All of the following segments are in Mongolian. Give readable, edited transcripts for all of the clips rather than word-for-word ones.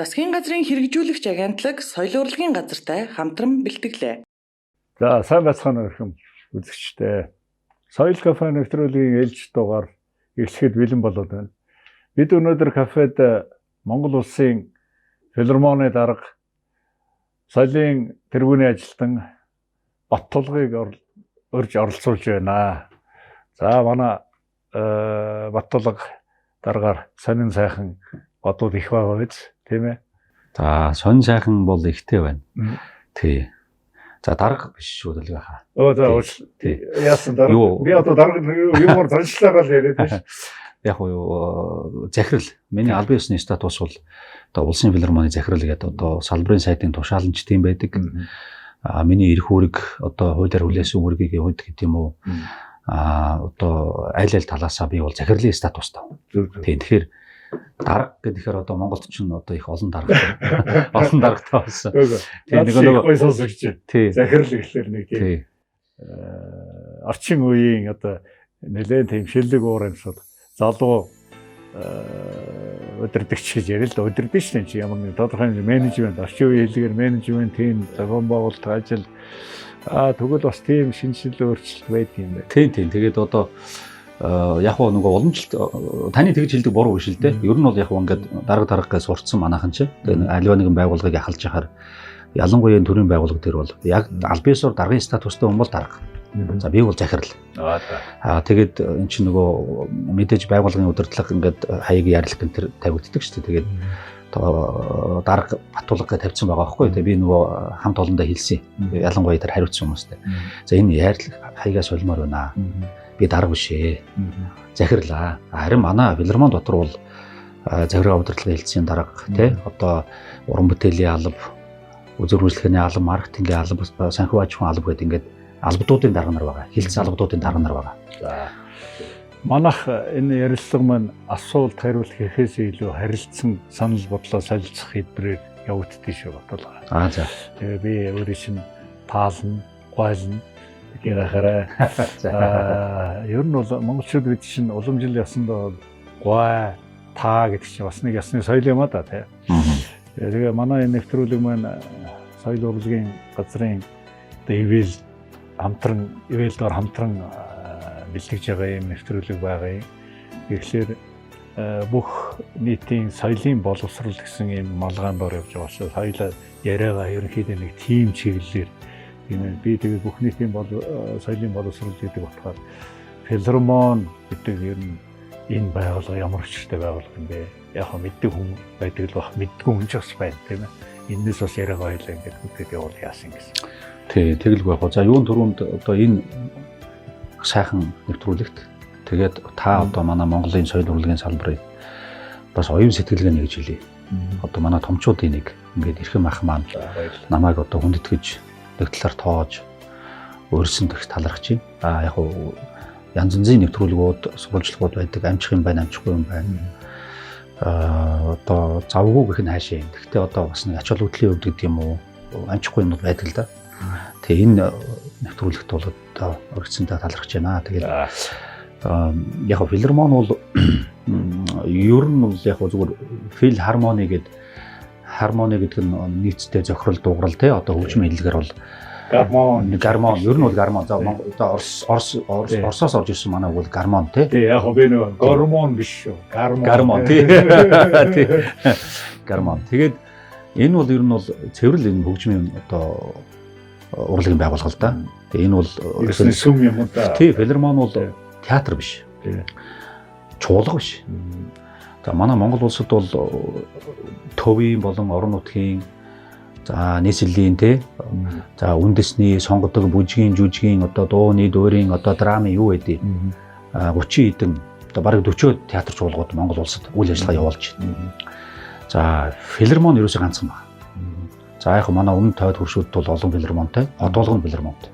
Засгийн газрын хэрэгжүүлэгч агентлаг соёл урлагийн газартай хамтран бэлтгэлээ. За сайн байцгаана өрхөм үзэгчтэй. Соёл кафе нэвтрүүлгийн ээлж дугаар эхлэхэд бэлэн болоод байна. Бид өнөөдөр кафед Монгол улсын филармоны дарга соёлын тэргүүний ажилтан Баттулгыг урьж оролцуулж байна. За манай Баттулга даргаар сонин сайхан бодууд их байгаа биз, тийм ээ? За сонин сайхан бол ихтэй байна. Тий. За дарга биш шүү дээ хаа. Яасан дарга? Би одоо дарга юмор заншлаагаа л яриад байна. Яг уу захирал. Миний албан ёсны статус бол одоо улсын филармоны захирал гэдэг одоо салбарын сайдын тушааланч тийм байдаг. Миний эрх үүрэг одоо хуулиар хүлээсэн үүргийг явуулдаг гэдэг юм уу? Одоо аль талаасаа би бол захирлын статустай. Тийм. Тэгэхээр дарга гэхээр одоо Монголд ч одоо их олон даргатай олон даргатай болсон. Тийм нэг гой сонсогч. Захирал гэхэлэр нэг тийм орчин үеийн одоо нэлээд тийм шилдэг уур амьсгал залуу удирдагч гэж ярил л да. Удирдагч нь чи ямар нэг тодорхой менежмент, орчин үеийн хэллэгээр менежмент, тийм зохион байгуулалт ажил тэгвэл бас тийм шинжлэл өөрчлөлт байдаг юм байна. Тийм. Тэгээд одоо яг нь нөгөө уламжлалт таны тэгж хэлдэг буруу биш л дээ. Ер нь бол яг ингээд дарга сурцсан манайхан чинь тэгээ аливаа нэгэн байгууллагыг ахалж яхаар ялангуяа төрийн байгууллага төр бол яг албан ёсоор даргын статустай хүн бол дарга. За би бол захирал. Тэгээд эн чинь нөгөө мэдээж байгууллагын удирдлага ингээд хаяг ярилах гэнтэр тавигддаг шүү дээ. Тэгээд дарга Баттулга гэж тавьсан байгаа байхгүй. Тэгээд би нөгөө хамт олондоо хэлсэн. Ялангуяа тэр хариуцсан хүмүүстэй. За энэ ярилцлага хаягаа солимоор байна. Би дарга биш ээ. Захирлаа. Харин манай филармон дотор бол захиргаа удирдлагын хэлтсийн дарга тий одоо уран бүтээлийн алба, үзүр үйлчлэхний алба, маркетингийн алба, санхүү аж ахуйн алба гэдэг ингээд албадуудын дарга нар байгаа. Хэлтс албадуудын дарга нар байгаа. За. Манайх энэ ярилцлага маань асуулт хариулт гэхээс илүү харилцсан санал бодлоо солилцох хэлбэрээр явагддаг шүү бодлоо. За. Тэгээ би өөрөө чинь таална, гойлно гэрахаарай. Ер нь бол монголчууд бид чинь улам жил ясандаа гой таа гэдэг чинь бас нэг ясны соёл юм а да тий. Тэгээ манай энэ нэвтрүүлэг маань соёл урлагийн газрын ивэл хамтран ивэлдор хамтран бэлтгэж байгаа юм нэвтрүүлэг байгаа юм. Тэгэхээр бүх нийтийн соёлын боловсрол гэсэн юм малгаан дор явж байгаа шүү. Соёлоо яриагаа ерөнхийдөө нэг тим чиглэлээр би тэгээ бүх нийтийн соёлын боловсрол гэдэг утгаар филармон гэдэг ер нь энэ байгууллага ямар хүчтэй байгууллага юм бэ? Яг хөө мэддэг хүн байдаг л бах, мэддгүй хүн ч бас байна тийм ээ. Энэс бас яриагаа хоёлаа ингээд хөтөд явуул яасан гэсэн. Тий, тэгэлгүй яг. За юун түрүүнд одоо энэ сайхан нэвтрүүлэгт тэгээд та одоо манай Монголын соёл урлагийн салбарыг бас оюун сэтгэлгээ нэгж хэлье. Одоо манай томчуудын нэг ингээд эрхэм ах маань намайг одоо хүндэтгэж нэг талаар тоож өөрсөн төгс талархаж байна. Яг уу янз янзын нэвтрүүлгүүд, сурвалжлагууд байдаг, амжих юм байна, амжихгүй юм байна. Одоо завгүй гэх нь хаашаа юм. Гэхдээ одоо бас нэг ач холбогдлын хувьд гэдэг юм уу, амжихгүй юм байдаг л да. Тэгээ энэ нэвтрүүлэгт бол одоо өргөцсөнтэй талархаж байна. Тэгээд яг филармон бол ер нь бол яг зүгээр фил хармони гэдэг нь нийцтэй зохирол дуурал те одоо хөгжмийн хэллэгээр бол гармон ер нь бол гармон за одоо Оросоос орж ирсэн манай бол гармон те. Тий яг би нөгөө гормон биш шүү. Гармон тий. Гармон. Тэгээд энэ бол ер нь бол цэвэрлэл энэ хөгжмийн одоо урлагийн байгууллага л да. Тэгээ энэ бол сүм юм уу да. Тий филармон бол театр биш. Чуулга биш. За манай Монгол улсад бол төвийн болон орон нутгийн за нийслэлийн те за үндэсний сонгодог бүжгийн жүжгийн одоо дууны дуурийн одоо драмын юу гэдэг 30 хэдэн одоо бараг 40 театр чуулгууд Монгол улсад үйл ажиллагаа явуулж байна. За филармон ерөөсөө ганцхан байна. За яг манай өмнө тойд хөршүүд бол олон филармонтой, одоолгон филармонтой.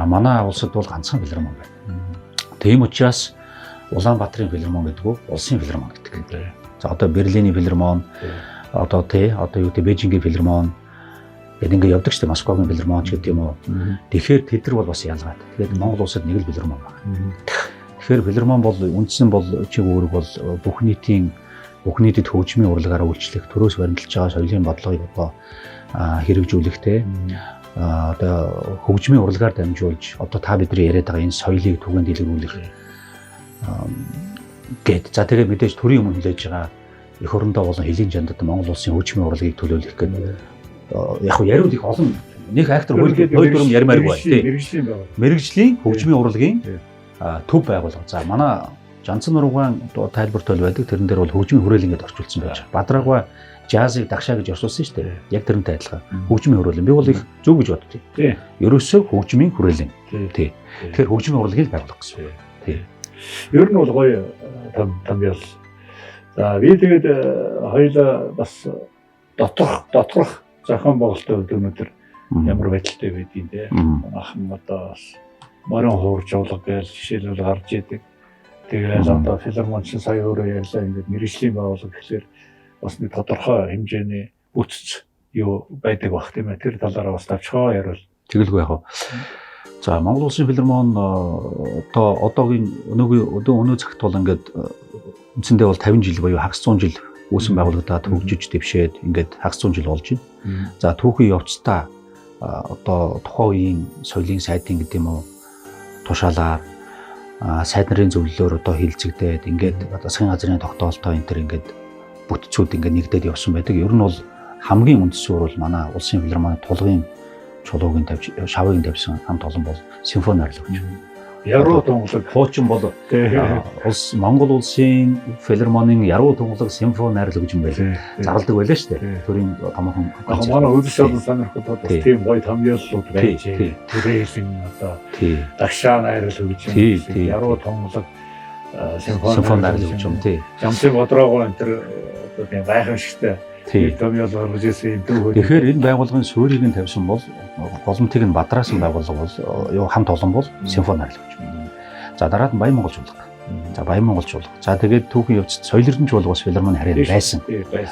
Манай улсад бол ганцхан филармон байна. Тийм учраас Улаанбаатарын филармон гэдэг нь улсын филармон гэдэг. За одоо Берлийн филармон, одоо юу гэдэг Бээжингийн филармон гэдэг ингээд явдаг шүү дээ. Москвагийн филармон ч гэдэг юм уу. Тэгэхээр тэд нар бол бас ялгаатай. Тэгээд Монгол улсад нэг л филармон байна. Тэгэхээр филармон бол үндсэн бол чиг үүрэг бол бүх нийтийн бүх нийтэд хөгжмийн урлагаараа үйлчлэх, төрөөс баримталж байгаа соёлын бодлогыг одоо хэрэгжүүлэх те одоо хөгжмийн урлагаар дамжуулж одоо та бидний яриад байгаа энэ соёлыг түгээн дэлгэрүүлэх гээд за тэгээд мэдээж төрийн өмнө хүлээж байгаа эх орондоо болон хэлийн жандад Монгол улсын хөгжмийн урлагийг төлөөлөх гэдэг яг хөө яриуд их олон нэг актер хөл дөрөм ярмааргүй тийм мэрэгжлийн хөгжмийн урлагийн төв байгуулга. За манай Жанцан нургаан тайлбарт бол байдаг. Тэрэн дээр бол хөгжмийн хүрээлэн гэдээ орчуулсан байж байгаа. Бадрагва жазыг дагшаа гэж орчуулсан шүү дээ. Яг тэрнтэй адилхан. Хөгжмийн хүрээлэн. Би бол их зөв гэж боддог. Тийм. Ерөөсөө хөгжмийн хүрээлэн. Тийм. Тэгэхээр хөгжмийн урлагийг байгуулах гэсэн. Тийм. Ер нь бол гоё тамбиал. За би тэгээд хоёулаа бас доторх зохион байгуулалтын хувьд өнөөдөр ямар байдалтай байдгийг те. Ахын одоо бас морин хуурж явуулга гэж жишээлбэл гарч идэг. Тэгээд одоо филармончин сая өөрөө ярьлаа ингээд мэрэгжлийн байгууллага гэхэлэр бас нэг тодорхой хэмжээний бүтц юу байдаг бах тийм ээ. Тэр талаараа бас тавчгаа ярил. Тэгэлгүй яг. За Монгол Улсын филармон одоо одоогийн өнөө цагт бол ингээд үндсэндээ бол 50 жил буюу хагас 100 жил үүсэн байгууллагад хөгжиж дэвшээд ингээд хагас 100 жил болж байна. За түүхийн явцдаа одоо тухайн үеийн соёлын сайдын гэдэг юм уу тушаалаар сайд нарын зөвлөлөөр одоо хилцэгдээд ингээд засгийн газрын тогтоолтоо энэ төр ингээд бүтцүүд ингээд нэгдээд явсан байдаг. Ер нь бол хамгийн үндэс суурь бол манай улсын филармоны тулгын чулуугийн тавьж шавыг тавьсан хамт олон бол симфони арилга гэж. Яруу тунгалаг хуучин бол улс Монгол улсын филармонын яруу тунгалаг симфони арилга гэж юм байна. Зарладаг байлаа шүү дээ. Төрийн томоохон манай үдшил олон сонирхолтой бас тийм гоё томьёоллууд байж. Төрийн одоо дагшаа арилга гэж юм. Яруу тунгалаг симфони арилга гэж юм тий. Жамсын бодрогоо энэ төр одоо тийм гайхамшигтай томьёол гаргаж ирсэн дүү. Тэгэхээр энэ байгууллагын суурийг нь тавьсан бол голомтыг нь бадраасан байгууллага бол юу хамт олон бол симфони арилга гэж байна. За дараад нь Баян Монгол чуулга. За Баян Монгол чуулга. За тэгээд түүхэн явц соёл эрдэнэ чуулга бас филармоны харин байсан.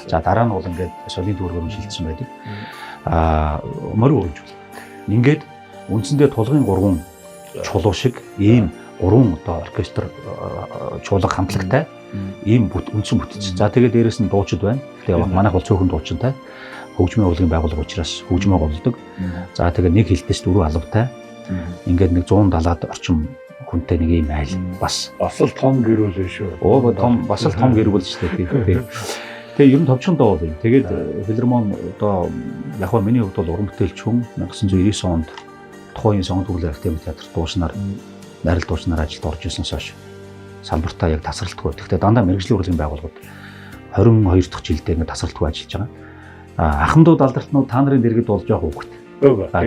За дараа нь бол ингээд соёлын төвөргөөр шилжсэн байдаг. Морин уран чуулга. Ингээд үндсэндээ тулгын 3 чулуу шиг ийм 3 одоо оркестр чуулга хамтлагтай ийм үндсэн бүтц. За тэгээд дээрэс нь дуучид байна. Тэгээд манайх бол цөөхөн дуучинтай. Хөгжмийн урлагийн байгууллага учраас хөгжмөө голдог. За тэгээд нэг хилтэс 4 албатай. Ингээд нэг 170-аад орчим хүнтэй нэг ийм айл бас л том гэрүүл шүү. Оо том бас л том гэрүүл шүү дээ. Тэгээ ер нь товчхон доо бол юм. Тэгээд филармон одоо яг хөө миний хувьд бол уран бүтээлч хүн 1999 онд тухайн сонгон төгөлөр Артем театрт дууснаар найрал дууснаар ажилд орж ирсэнээс хойш салбартаа яг тасралтгүй. Гэхдээ дандаа мэрэгжлийн урлагийн байгууллагууд 22 дахь жилдээ ингээд тасралтгүй ажиллаж байгаа. Ахмадууд алдартнууд та нарын дэргэд болж байгаа хүүхэд.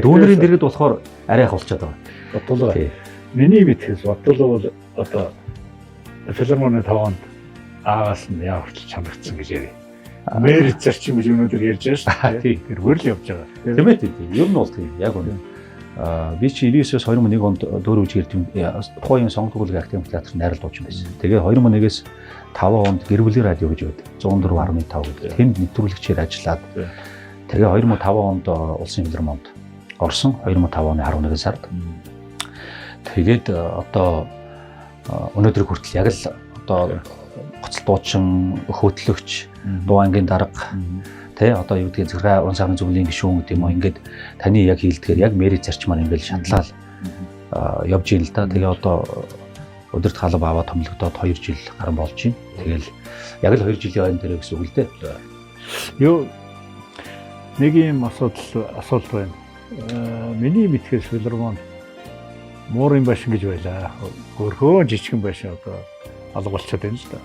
Дүүнэрийн дэргэд болохоор арай их болчиход байгаа. Бодлоо. Миний мэдхээс бодлоо бол одоо филармоны таванд аагаас нь яа хүртэл чанагдсан гэж ярив. Мэрит зарчим гэж өнөөдөр ярьж байгаа шүү дээ. Тэр хөрл явж байгаа. Тийм ээ тийм. Ер нь бол тийм. Яг үнэ. Би чи 99-с 2001 онд дөөрөж ирдэм тухайн сонгон төгөлгийн Артем театрт найрал дуучин байсан. Тэгээ 2001-ээс 5 онд Гэрвэлийн радио гэж байдаг. 104.5 гэдэг. Тэнд нэвтрүүлэгчээр ажиллаад тэгээ 2005 онд улсын филармонд орсон. 2005 оны 11 сард. Тэгээд одоо өнөөдөр хүртэл яг л одоо гоцол дуучин, хөөтлөгч, дуу ангийн дарга тэ одоо юу гэдгийг захиргаа уран сайхны зөвлөлийн гишүүн гэдэг юм уу ингээд таны яг хийлдэхээр яг мэрит зарчмаар ингээд шатлал явж ийн л да. Тэгээ одоо өдөрт халав аваад томлогдоод 2 жил гарan болж байна. Тэгэл яг л 2 жилийн хойно дээр гэсэн үг л дээ. Юу нэг юм асуулт байна. Миний мэдхээс филармон муурын башин гэж байлаа. Хөрхөө жижигэн башин одоо алга болчиход байна л да.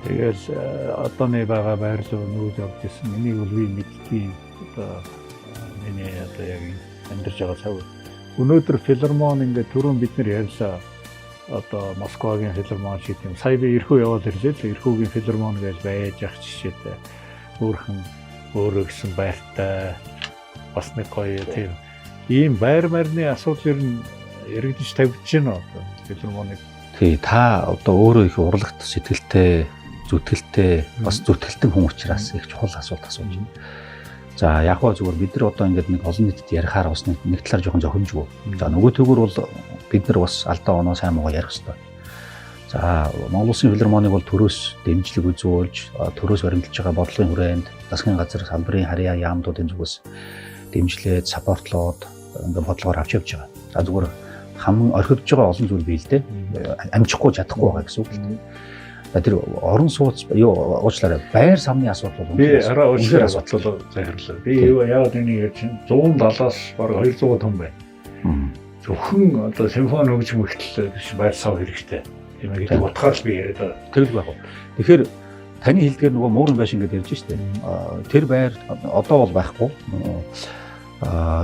Тэгэл одооны байгаа байрлал нүүж авч ирсэн. Миний үлвий мэдтгийн одоо миний одоо яг амьдарч байгаа цаг. Өнөөдөр филармон ингээд түрүүн бид нар ярьлаа. Одоо Москвагийн филармон шиг юм. Сая би Ирхүү яваад ирлээ л Ирхүүгийн филармон гэж байж ах жишээтэй. Өөрхөн өөрөө гэсэн байртай бас нэг гоё тийм. Ийм байр марны асуудал ер нь яригдж тавьж байна одоо филармоныг. Тий та одоо өөрөө их урлагт сэтгэлтэй зүтгэлтэй бас зүтгэлтэн хүн учраас их чухал асуулт асууж байна. За яг хөө зүгээр бид нар одоо ингээд нэг олон нийтэд ярихаар бас нэг талаар жоохон зохимжгүй. За нөгөө төгөр бол бид нар бас алдаа оноо сайн муугаа ярих хэрэгтэй. За Монгол Улсын филармоник бол төрөөс дэмжлэг үзүүлж, төрөөс баримталж байгаа бодлогын хүрээнд засгийн газар салбарын харьяа яамдуудын зүгээс дэмжлээд, саппортлоод ингээ бодлогоор авч явж байгаа. За зүгээр хамгийн орхигдож байгаа олон зүйл бий л дээ. Амжихгүй чадахгүй байгаа гэсэн үг л дээ. За тэр орон сууц юу уучлаарай байр самны асуудал бол Би арай өөр асуудал захирлаа. Би юу яагаад энийг ярьж чинь 170-аас бараг 200 том байна. Зөвхөн одоо симфони хөгжим хүртэл байр сав хэрэгтэй. Тийм ээ гэдэг утгаар л би яриад байгаа. тэгэл байх уу. Тэгэхээр таны хэлдгээр нөгөө муурын байшин гэдээ ярьж штэ. Тэр байр одоо бол байхгүй.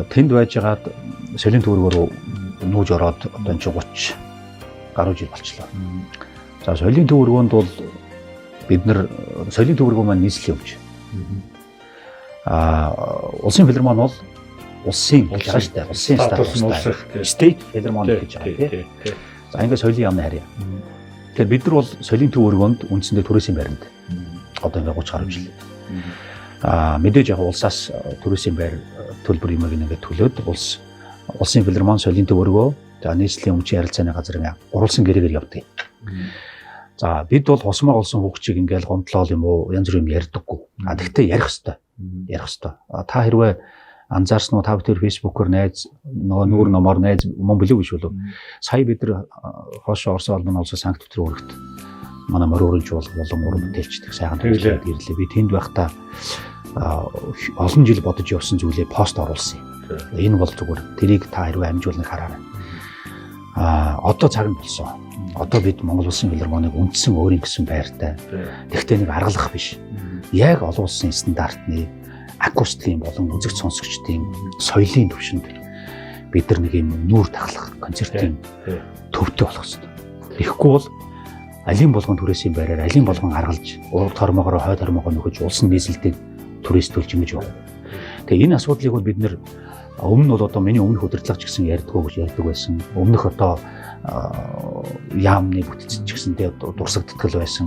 Тэнд байжгаад солийн төвөргөөр нүүж ороод одоо энэ 30 гаруй жил болчихлоо. За солийн төвөргөнд бол бид нар солийн төвөргөө маань нийслэлийн өмч. Улсын филармон бол улсын гэж байгаа штэ. Улсын статус state филармоник гэж байгаа тийм. За ингээд соёлын яамны харьяа. Тэгэхээр бид нар бол соёлын төвөргөнд үндсэндээ төрөөсийн байранд одоо ингээд 30 гаруй жил. Мэдээж яг улсаас төрөөсийн байр төлбөр юмыг ингээд төлөөд улсын филармон соёлын төвөргөө за нийслэлийн өмчийн харилцааны газар ингээд гурвалсан гэрээгээр явдаг. За бид бол хосмоор олсон хүүхчийг ингээд гомдлол юм уу янз бүр юм ярьдаггүй. Тэгтээ ярих хэвээр. Ярих хэвээр. Та хэрвээ анзаарсан уу та бүхэн фэйсбүүкээр найз нөгөө нүүр номоор найз мөн билүү гэж болов. Сая бид нар хоошоо Орос улмын улсаас Санкт Петербургт манай морь уурж болон уран бүтээлчдэг сайхан төрлөөр ирлээ. Би тэнд байхдаа олон жил бодож явсан зүйлээ пост оруулсан юм. Энэ бол зүгээр тэрийг та хэрвээ амжуулныг хараарай. Одоо цаг нь болсон. Одоо бид Монгол Улсын филармоник үндсэн өөрийн гэсэн байртай. Тэгтээ нэг аргалах биш. Яг олон улсын стандартны акустикийн болон үзэгч сонсогчдын соёлын төвшөнд бид нар нэг юм нүүр тахлах концертын төвтэй болох хэрэгтэй. Тэгэхгүй бол алин болгон төрөөсийн байраар алин болгон аргалж, урд хормогоор хойд хормогоо нөхөж улсын нийслэлтэй төрөөс төлж ингэж байна. Тэгээ энэ асуудлыг бол бид нэр өмнө нь бол одоо миний өмнөх удирдлагч гэсэн ярьдаг байсан. Өмнөх одоо яамны бүтцч гэсэндээ дурсагддаг байсан.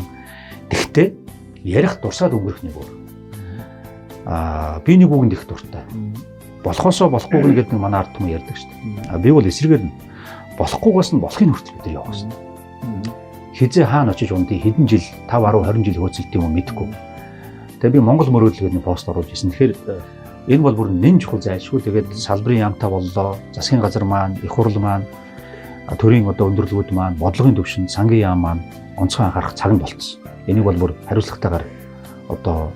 Тэгтээ ярих дурсаад өнгөрөх нэг өөр. Би нэг үгэнд их дуртай. Болохоосоо болохгүй гэдэг нэг манай ард түмэн ярьдаг шүү дээ. Би бол эсрэгээр нь болохгүйгээс нь болохын хүртэл бид нар явах хэрэгтэй. Хизээ хаана очиж ундий хэдэн жил 5 10 20 жил хөөцөлт юм мэдэхгүй. Тэгээ би Монгол мөрөөдөл гэдэг нэг пост оруулж ирсэн. Тэгэхээр энэ бол бүр нэн чухал зайлшгүй. Тэгээд салбарын яамтай боллоо. Засгийн газар маань, их хурл маань, төрийн одоо өндөрлгүүд маань, бодлогын төвшин, сангийн яам маань онцгой анхаарах цаг нь болцсон. Энийг бол бүр хариуцлагатайгаар одоо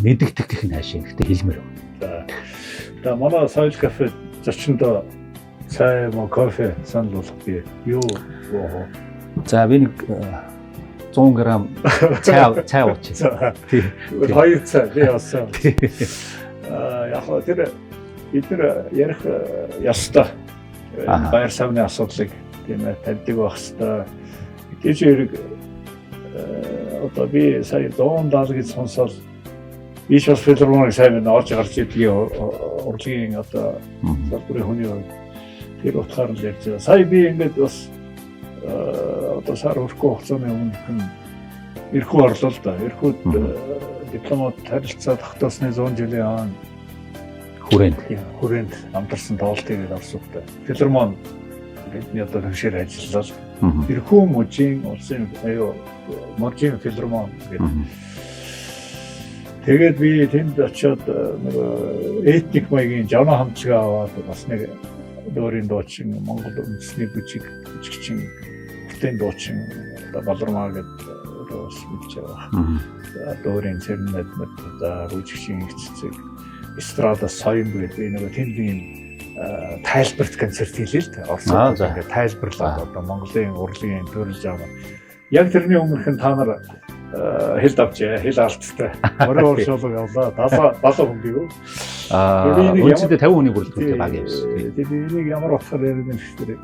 мэддэгдэх гэх нь хаашаа гэхдээ хэлмээр байна. За манай соёл кафе зочиндоо цай мо кофе санал болох би юу оо. За би нэг 100 г цай уучих. Тийм. 2 цай би яасан. Яг хоо тэр бид нар ярих ёстой. Байр савны асуудлыг тийм ээ тавьдаг байх ёстой. Гэж хэрэг одоо би сая 170 гэж сонсоод иш бас филармоник сайн орж гарч идэх урлагийн одоо салбарын хүний тэр утгаар л ярьж байгаа. Сая би ингээд бас одоо сар өрхөө хугацааны өмнө эрхүү орлоо л да. Эрхүүд дипломат харилцаа тогтоосны 100 жилийн ан хүрээнд амтарсан тоглолтыг орсуулдаг. Филармон бидний одоо хөвшөр ажиллалаа. Эрхүү мужийн улсын мужийн филармон гэдэг. Тэгээд би тэнд очиод нэг этник маягийн жавна хамтчгаа аваад бас нэг дөөрийн дуучин Монгол үндэсний бүжигчин бүтээн дуучин одоо Балармаа гэдэг бас мэдж байгаа. Дөөрийн цэрнэд за бүжигчин эцэг эстрада соён гэдэг нэг тэндийн тайлбарт концерт хийлээ л дээ. Орсон ингээд тайлбарлаад одоо Монголын урлагийн төрөлж байгаа. Яг тэрний өмнөх нь та нар хэл давчээ, хэл алттай. Орой ууршуулга явлаа. 70 хүн бий юу? Үнэндээ 50 хүний бүрэлдэхүүнтэй баг явсан. Тэгээд энийг ямар утгаар ярина гэхээр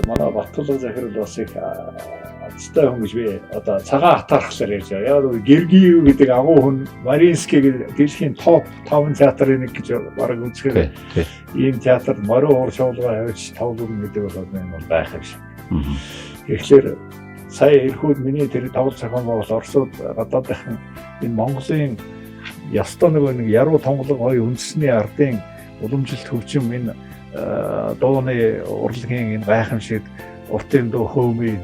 манай Батлаг захирал бас их азтай хүн гэж би одоо цагаан хатаархлаар ярьж байгаа. Яг Гергиев гэдэг агуу хүн Маринский гэдэг дэлхийн топ 5 театрын нэг гэж бараг үзэхээр ийм театрт морин ууршуулга явж тоглоом гэдэг бол байх юм шиг. Тэгэхээр сая эрхүүд миний тэр тоглолт зохион байгуул Оросууд гадаадынхан энэ Монголын ёстой нэг яруу тонголог гоё үндэсний ардын уламжилт хөгжим энэ дууны урлагийн энэ гайхамшиг уртын дуу хөөмийн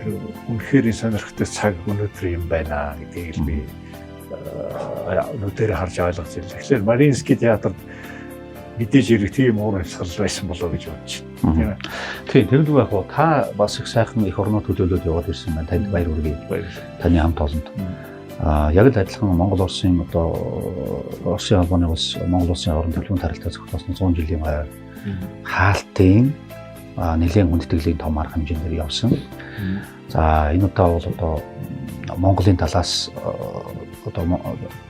үнэхээр сонирхтой цаг өнөөдөр юм байна гэдгийг л би өнөөдөр харж ойлгож байна. Тэгэхээр Мариинский театрт мэдээж хэрэг тийм уур амьсгал байсан болоо гэж бодож байна. Тийм тэргүй яг гоо та бас их сайхан их орноо төлөөлөд яваад ирсэн байна. Танд баяр хүргэе. Таны хамт олонд. Яг л адилхан Монгол Оросын одоо Оросын албаны улс Монгол Улсын орон төлөвийн тарилтаа зохицуулсан 100 жилийн хойд хаалтын нэлээд хүндэтгэлийг том арга хэмжээгээр явсан. За энэ удаа бол одоо Монголын талаас одоо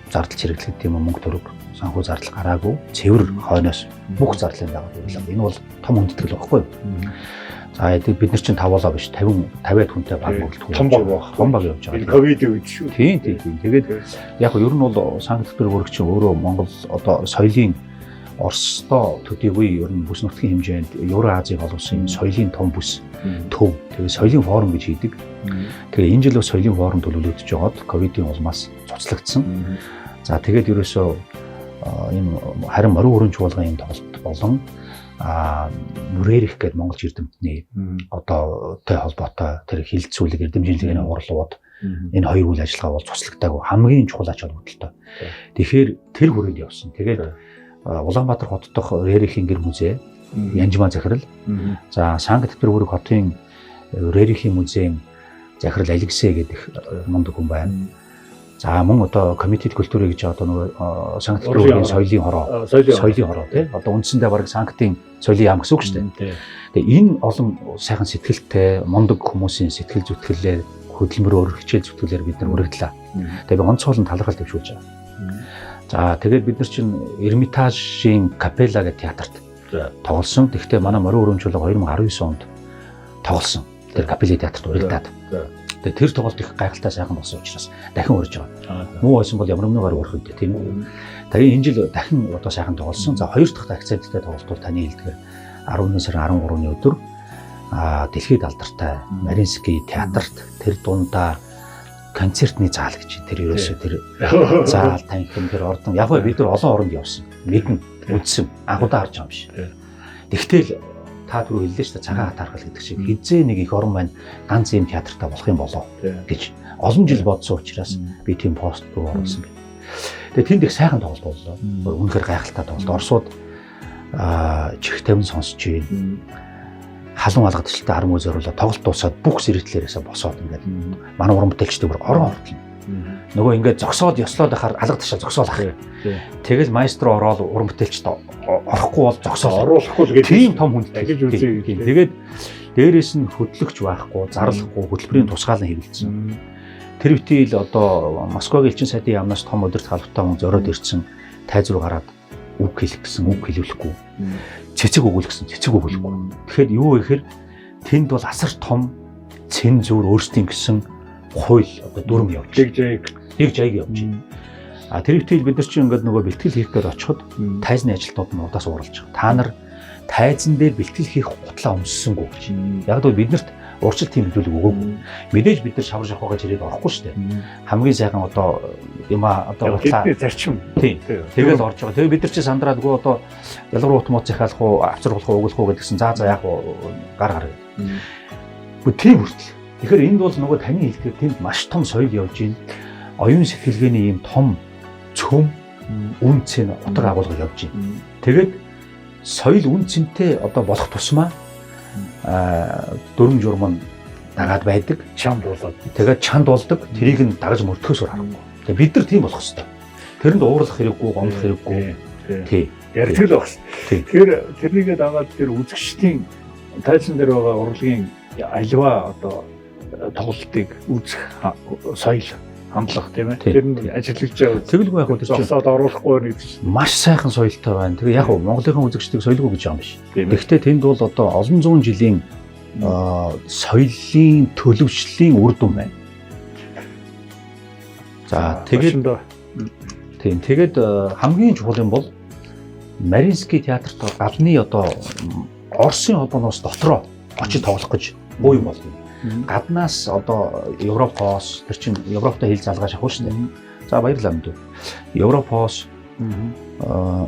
зардал чирэглэх тийм мөнгө төрөг санхүү зардал гараагүй цэвэр хойноос бүх зарлын дагаад ирлээ. Энэ бол том хүндэтгэл байхгүй юу? За бид нар чинь 5 болоо биш 50-аад хүнтэй баг мөрөлдөх том баг явж байгаа. Ковидын үед шүү. Тийм. Тэгээд яг ер нь бол Санкт Петербург чинь өөрөө Монгол одоо соёлын Оростой төдийгүй ер нь бүс нутгийн хэмжээнд Евразийн холбоосын соёлын том бүс төв. Тэгээд соёлын форум гэж хийдэг. Тэгээ энэ жил бас соёлын форум төлөвлөгдөж байгаад ковидын улмаас цуцлагдсан. За тэгээд ерөөсөө энэ харин морин өрөн чуулган юм тоглолт болон Нүрээрих гэдэг Монгол эрдэмтний одоо тэй холбоотой тэр хилцүүлэг эрдэмжлэгийн урлууд энэ хоёр үйл ажиллагаа бол цуцлагдаагүй хамгийн чухал ач холбогдолтой. Тэгэхээр тэр хүрээнд явсан. Тэгээд Улаанбаатар хот дох Рерихийн гэр музей, Янжмаа захирал. За Санкт Петербург хотын Рерихийн музейн захирал Алексей гэдэг мундаг хүн байна. За мөн одоо комитет культуры гэж одоо нөгөө Санкт Петербургийн соёлын хороо тий. Одоо үндсэндээ бараг Санктын соёлын яам гэсэн үг шүү дээ. Тэгээ энэ олон сайхан сэтгэлтэй мундаг хүмүүсийн сэтгэл зүтгэлээр хөдөлмөрөөр хичээл зүтгэлээр бид нар өргөдлөө. Тэгээ би онцгойлон талархал төвшүүлж байгаа. За тэгээд бид нар чинь Эрмитажийн Капелла гэх театрт тоглосон. Тэгэхдээ манай морин өрөмжлөг 2019 онд тоглосон. Тэр Капелла театрт урагдаад. Тэгээ тэр тоглолт их гайхалтай сайхан болсон учраас дахин урьж байгаа. Муу байсан бол ямар нэгнээр урах үедээ тийм үү. Тэгээ энэ жил дахин одоо сайхан тоглосон. За хоёр дахь акценттай тоглолт бол таны хэлдгээр 11 сарын 13-ны өдөр дэлхийд алдартай Мариинский театрт тэр дундаа концертны заал гэж тэр ерөөсөө тэр заал танхим тэр ордон яг бид нар олон оронд явсан. Мэднэ, үзсэн, анхудаа харж байгаа юм шиг. Тэгтэл та түрүү хэллээ шүү дээ цагаан хатаархал гэдэг шиг хизээ нэг их орон маань ганц юм театртаа болох юм болоо гэж олон жил бодсон учраас би тийм пост руу оруулсан байна. Тэгээ тэнд их сайхан тоглолт боллоо. Үнэхээр гайхалтай тоглолт. Оросууд чих тавин сонсож байна. Халуун алгадчлалтай 10 муу зориулаад тоглолт дуусаад бүх сэрэтлээрээс босоод ингээд манай уран бүтээлчтэй бүр орон ортлоо. Нөгөө ингээд зогсоод ёслоод байхаар алга ташаа зогсоол ах. Тэгэл маэстро ороод уран бүтээлчд орохгүй бол зогсоол оруулахгүй л гэдэг тийм том хүндэтгэл гэж үзье. Тэгээд дээрээс нь хөдлөгч байхгүй, зарлахгүй, хөтөлбөрийн тусгаалan хэрэгэлсэн. Тэр битэл одоо Москвагийн элчин сайдын яамнаас том удирдах халбатай хүн зориод ирсэн тайз руу гараад үг хэлэх гэсэн үг хэлүүлэхгүй. Цэцэг өгөх гэсэн цэцэг өгөхгүй. Тэгэхээр юу вэ гэхээр тэнд бол асар том цензур өөрсдийн гэсэн хууль одоо дүрм явж нэг жайг явж байна. Тэр ихтэл бид нар чинь ингээд нөгөө бэлтгэл хийх гээд очиход тайзны ажилтнууд нь удаас ууралж байгаа. Та нар тайзан дээр бэлтгэл хийх гутлаа өмссөнгүй гэж. Яг л биднэрт урьдчилан тийм хэлүүлэг өгөөгүй. Мэдээж бид нар шавар шавхаа гэж ирээд орохгүй шүү дээ. Хамгийн сайхан одоо одоо гутлаа зарчим. Тийм. Тэгэл орж байгаа. Тэгээ бид нар чи сандраагүй одоо ялгар утмууд захиалах уу, авчрах уу, өгөх уу гэдгсэн заа яах уу гар гар гэдэг. Гэхдээ тийм хүртэл. Тэгэхээр энд бол нөгөө таны хэлдгээр тэнд маш том соёл явж байна. Оюун сэтгэлгээний ийм том цөм үн цэн утга агуулга явж байна. Тэгээд соёл үн цэнтэй одоо болох тусмаа дүрм журам дагаад байдаг. Чанд болоод. Тэгээд чанд болдог. Тэрийг нь дагаж мөрдөхөөсөр харахгүй. Тэгээд бид нар тийм болох хэрэгтэй. Тэрэнд уурлах хэрэггүй, гомдох хэрэггүй. Тий. Ярьдаг л багс. Тэгэхээр тэрнийгээ дагаад тэр үзэгчдийн тайзан дээр байгаа урлагийн аливаа одоо тоглолтыг үзэх соёл хандлах тийм ээ. Тэр нь ажиллаж байгаа. Тэгэлгүй яг тэр чинь зогсоод оруулахгүй нэг маш сайхан соёлтой байна. Тэгээ яг Монголынхаа үзэгчдийг соёлгүй гэж байгаа юм биш. Гэхдээ тэнд бол одоо олон зуун жилийн соёлын төлөвшлийн үр дүн байна. За тэгээд тийм тэгээд хамгийн чухал юм бол Мариинский театрт гадны одоо Оросын холбооноос дотроо очиж тоглох гэж буу юм болно. Гаднаас одоо Европоос тэр чинь Европтой хил залгаа шахуу шүү дээ. За баярлалаа мэдээ. Европоос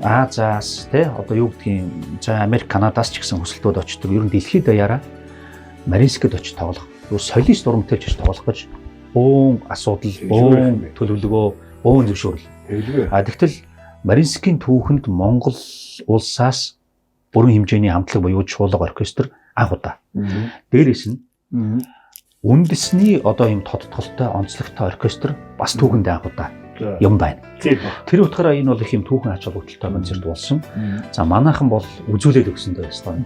Азиас те одоо юу гэдгийг за Америк, Канадаас ч гэсэн хүсэлтүүд очдог. Ер нь дэлхийд даяараа Маринскэд очиж тоглох. Юу солист дурамтай очиж тоглох гэж бөөн асуудал, бөөн төлөвлөгөө, бөөн зөвшөөрөл. Тэгтэл Маринскийн түүхэнд Монгол улсаас бүрэн хэмжээний хамтлаг буюу чуулга оркестр анх удаа. Дээрээс нь үндэсний одоо юм тодтголтой онцлогтой оркестр бас түүхэнд анх удаа юм байна. Тэр утгаараа энэ бол их юм түүхэн ач холбогдолтой концерт болсон. За манайхан бол үзүүлээд өгсөндөө байна.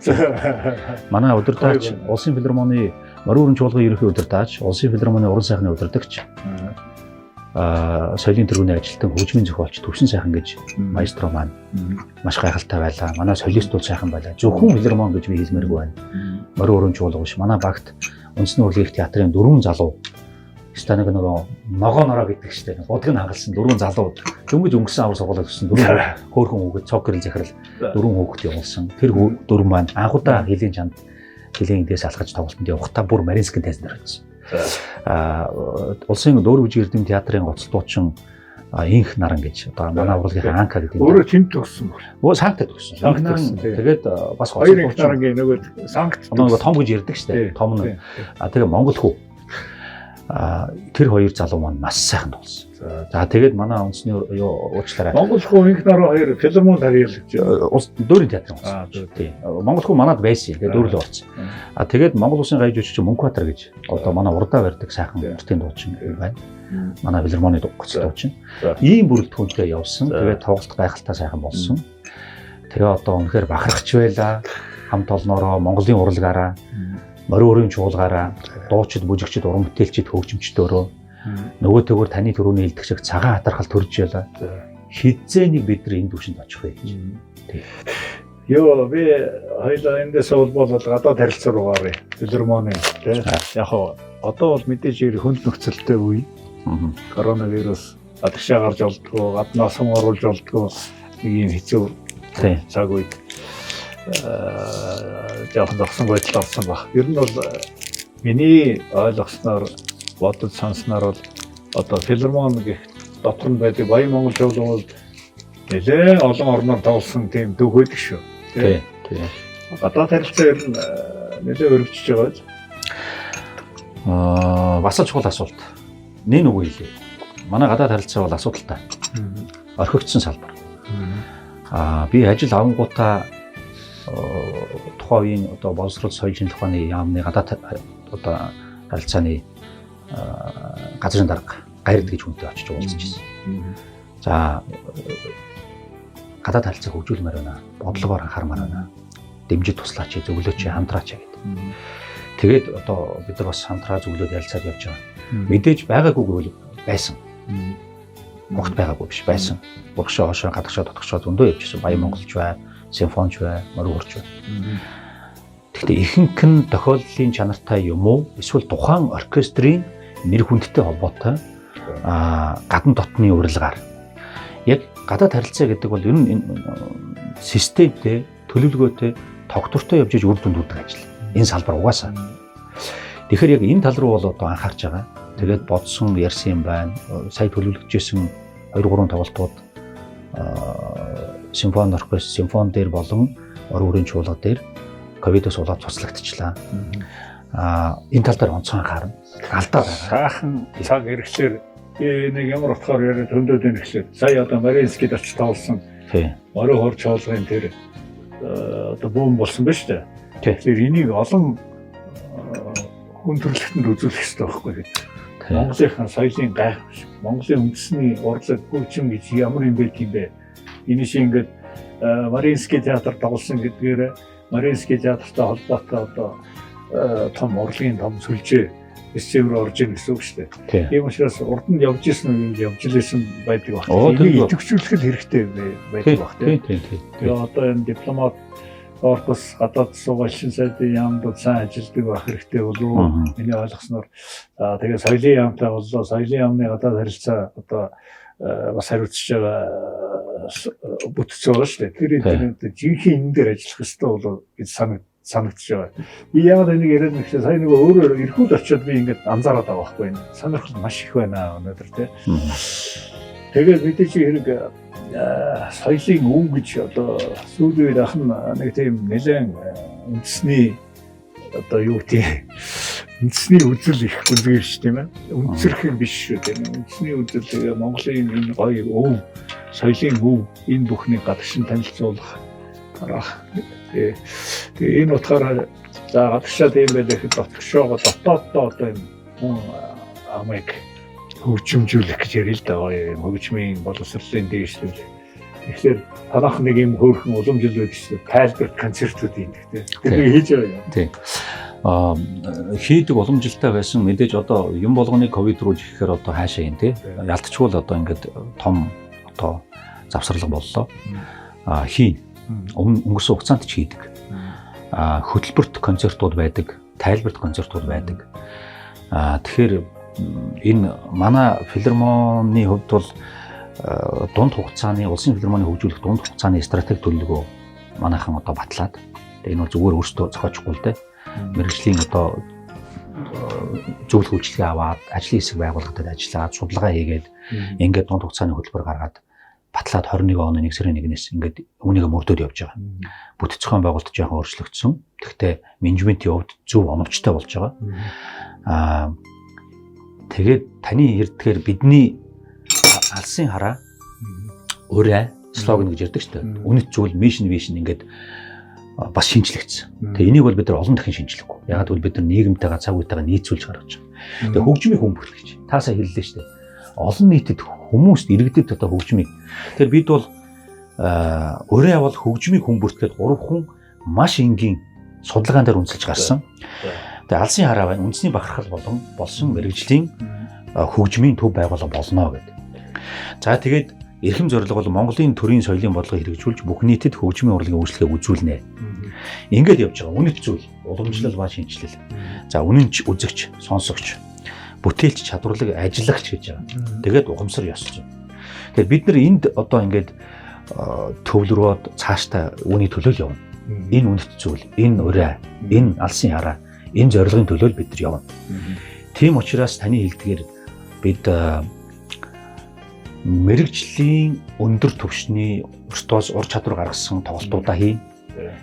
Манай удирдаач Улсын филармоны Морин уран чуулган ерөнхий удирдаач, Улсын филармоны уран сайхны удирдагч, соёлын тэргүүний ажилтан хөгжмийн зохиолч Төвшин сайхан гэж маэстро маань маш гайхалтай байлаа. Манай солист бол сайхан байлаа. Зөвхөн филармон гэж би хэлмээргүй байна. Морин уран чуулган биш. Манай багт Үндэсний урлагийн театрын 4 залуу станаг нөгөө ногоонороо гэдэг штеп. Будгийг хангалсан 4 залуу дөнгөж өнгөсөн авар сургуулаад өгсөн 4 хөөрхөн хүүхэд цоггэрэл захирал 4 хүүхэд явуулсан. Тэр 4 маань анхудаа хилийн чанд хилийн эндээс алхаж тоглолтод явахдаа бүр Маринскийн тайзнаар байсан. Улсын дөөр бүжиг эрдэм театрын гоцлтуучин инх наран гэж одоо манай урлагийн анка гэдэг. Өөрөө тэнд төгссөн баг. Өө санктад төгссөн. Тэгээд бас хоёр инх нарангийн нөгөө санкт нөгөө том гэж ярьдаг штеп. Том нь. Тэгээ Монгол хүү. Тэр хоёр залуу маань маш сайхан болсон. За тэгээд манай үндэсний уучлаарай. Монгол хүү инх нараа хоёр филармонд харьяалж дөөрийн театрын болсон. Тийм. Монгол хүү манад байсан. Тэгээд дөрлөө орсон. Тэгээд Монгол улсын гайж жүжигч Мөнхбаатар гэж одоо манай урдаа барьдаг сайхан уртын дуучин байна. Манай филармоны дуучин. Ийм бүрэлдэхүүнтэй явсан. Тэгээд тоглолт гайхалтай сайхан болсон. Тэгээ одоо үнэхээр бахархч байлаа. Хамт олноороо Монголын урлагаараа Морин уран чуулгаараа дуучид, бүжигчид, уран бүтээлчид, хөгжимчдөөрөө нөгөөтэйгөр таны төрөний хэлдэг шиг цагаан хатархал төрж ялаа. Хизээнийг бид нар энэ төвшөнд очих вэ гэж. Йоо би хоёлаа эндээс болоод гадаад харилцаа руу гарыг. Филармоны тий. Яг одоо бол мэдээж хүнд нөхцөлтэй үе. Коронавирус адагшаа гарч олдгоо, гаднаас хэн оруулж олдгоо нэг юм хэцүү цаг үед жоохон зогсон байдал орсон баг. Ер нь бол миний ойлгосноор бодож сонсноор бол одоо филармон гэх дотор нь байдаг Баян Монгол чуулган бол нэлээд олон орноор тоглосон тийм төв байдаг шүү. Тий. Гадаад харилцаа ер нь нэлээд өргөжж байгаа биз? Бас чухал асуулт. Нэг үг хэлье. Манай гадаад харилцаа бол асуудалтай. Орхигдсон салбар. Би ажил авангуудаа тухайн үеийн одоо боловсрол соёлын шинжилгээ ухааны яамны гадаад одоо харилцааны газрын дарга гайрд гэж хүнтэй очиж уулзаж ирсэн. За гадаад харилцааг хөгжүүлмээр байна. Бодлогоор анхаармаар байна. Дэмжиж туслаач, зөвлөөч, хамтраач гэдэг. Тэгээд одоо бид нар бас хамтраа зөвлөөд ярилцаад явж байгаа. Мэдээж байгаагүй гэвэл байсан. Могт байгаагүй биш байсан. Урагшаа хошоо гадагшаа дотгошоо зөндөө явжсэн. Баян монголч бай, симфонич бай, морин хурч бай. Гэхдээ ихэнх нь тохиолдлын чанартай юм уу? Эсвэл тухайн оркестрийн нэр хүндтэй холбоотой гадна дотны урилгаар. Яг гадаад харилцаа гэдэг бол ер нь системтэй, төлөвлөгөөтэй, тогтвортой явж үр дүнд хүрдэг ажил. Энэ салбар угаасаа. Тэгэхээр яг энэ тал руу бол одоо анхаарч байгаа. Тэгээд бодсон ярьсан юм байна. Сая төлөвлөжсэн 2-3 тоглолтууд симфони оркестр, симфон дээр болон орон үрийн чуулга дээр ковидос болоод цуцлагдчихлаа. Энэ тал дээр онцгой анхаарна. Алдаа байгаа. Сайхан цаг хэрэглээр нэг ямар утгаар яриад хөндөд ийн гэхлээр сая одоо Маринскид очиж тоглосон. Тий. Морин хурч чуулгын тэр одоо бүүн болсон ба шүү дээ. Тэгэхээр энийг олон хүн төрөлхтөнд үзүүлэх хэрэгтэй байхгүй гэдэг. Монголын соёлын гайх биш. Монголын үндэсний урлаг хөгжим гэж ямар юм бэ тийм бэ? Энийг ингээд Маринский театр тоглосон гэдгээр Маринский театртай холбоотой одоо том урлагийн том сүлжээ эсвэр орж ийн гэсэн үг шүү дээ. Тийм учраас урд нь явж исэн үү, явж лээсэн байдаг баг. Энийг идэвхжүүлэх хэрэгтэй байдаг баг. Тэгээ одоо энэ дипломат корпус гадаад суулгын сайдын яамд сайн ажилтдаг байх хэрэгтэй болов. Миний ойлгосноор тэгээ соёлын яамтай боллоо. Соёлын яамны гадаад харилцаа одоо бас хариуцж байгаа бүтцээ байгаа шүү дээ. Тэр интернет жинхэнэ энэ дээр ажиллах хэрэгтэй болов гэж санагдаж байгаа. Би яагаад энийг яриад нэгсээ сая нэг өөрөө эрхүүд очиод би ингээд анзаараад байгаа байхгүй юу. Сонирхол маш их байна өнөөдөр тий. Тэгээд мэдээч хэрэг соёлын өв гэж одоо сүүлийн үед ахын нэг тийм нэлээд үндэсний одоо юу гэдэг үндэсний үзэл их гүнзгийр шүү дээ юм. Үндэсрэх биш шүү дээ. Үндэсний үзэл Монголын энэ гоё өв соёлын өв энэ бүхнийг гадагшин танилцуулах гарах. Тэгээ энэ утгаараа за гадагшаа тийм байх дотгошоогоо дотооддоо одоо энэ хүн амыг хөгжимжүүлэх гэж ярил л да гоё хөгжмийн боловсролын дээшлэл. Тэгэхээр танах нэг юм хөөрхөн уламжил байдаг шүү. Тайлбар концертууд хийдэг тийм. Тэгээ хийж байгаа юм. Тийм. Хийдэг уламжилтай байсан мэдээж одоо юм болгоныг ковид руу жихэхээр одоо хаашаа юм те ялтчгүй л одоо ингээд том одоо завсарлага боллоо. Хийн өнгөрсөн хугацаанд ч хийдэг. Хөтөлбөрт концертууд байдаг, тайлбарт концертууд байдаг. Тэгэхээр энэ манай филармоны хувьд бол дунд хугацааны улсын филармоны хөгжүүлэх дунд хугацааны стратеги төлөвлөгөө манайхан одоо батлаад. Тэгээ энэ бол зүгээр өөрсдөө зохиочихгүй л дээ. Мэргэжлийн одоо зөвлөх үйлчлэгээ аваад ажлын хэсэг байгууллагад ажиллаад судалгаа хийгээд ингээд дунд хугацааны хөтөлбөр гаргаад батлаад 21 оны 1 сарын 1-ээс ингээд үүнийг мөрдөд явж байгаа. Бүтэц зохион байгуулалт жоохон өөрчлөгдсөн. Тэгэхдээ менежментийн хувьд зөв оновчтой болж байгаа. Тэгээд таны ярдгээр бидний алсын хараа өөрөө слоган гэж ярьдаг шүү дээ. Үнэт зүйл мишн вишн ингээд бас шинжлэгдсэн. Тэгээ энийг бол бид нар олон дахин шинжлэхгүй. Ягаад гэвэл бид нар нийгэмтэйгээ цаг үетэйгээ нийцүүлж гаргаж байгаа. Тэгээ хөгжмийн хүмүүрх гэж. Таасаа хэллээ шүү дээ. Олон нийтэд хүмүүст иргэдэд одоо хөгжмийг. Тэгэхээр бид бол өөрөө бол хөгжмийн хүмүүрт гэдэг 3 хүн маш энгийн судалгаан дээр үнэлж гарсан. Тэгээ алсын хараа байна. Үндэсний бахархал болсон мэргэжлийн хөгжмийн төв байгууллага болно гэдэг. За тэгээд эрхэм зорилго бол Монголын төрийн соёлын бодлогыг хэрэгжүүлж бүх нийтэд хөгжмийн урлагийн үйлчлэгийг үзүүлнэ. Ингээд явж байгаа. Үнэт зүйл, уламжлал ба шинжилэл. За үнэнч, үзэгч, сонсогч, бүтээлч, чадварлаг, ажиллагч гэж байгаа. Тэгээд ухамсар ёсч. Тэгэхээр бид нар энд одоо ингээд төвлөрөөд цаашдаа үүний төлөө л явна. Энэ үнэт зүйл, энэ ураа, энэ алсын хараа, энэ зорилгын төлөө бид нар явна. Тийм учраас таны хэлдгээр бид мэргэжлийн өндөр түвшний өртөөс ур чадвар гаргасан тоглолтуудаа хийн.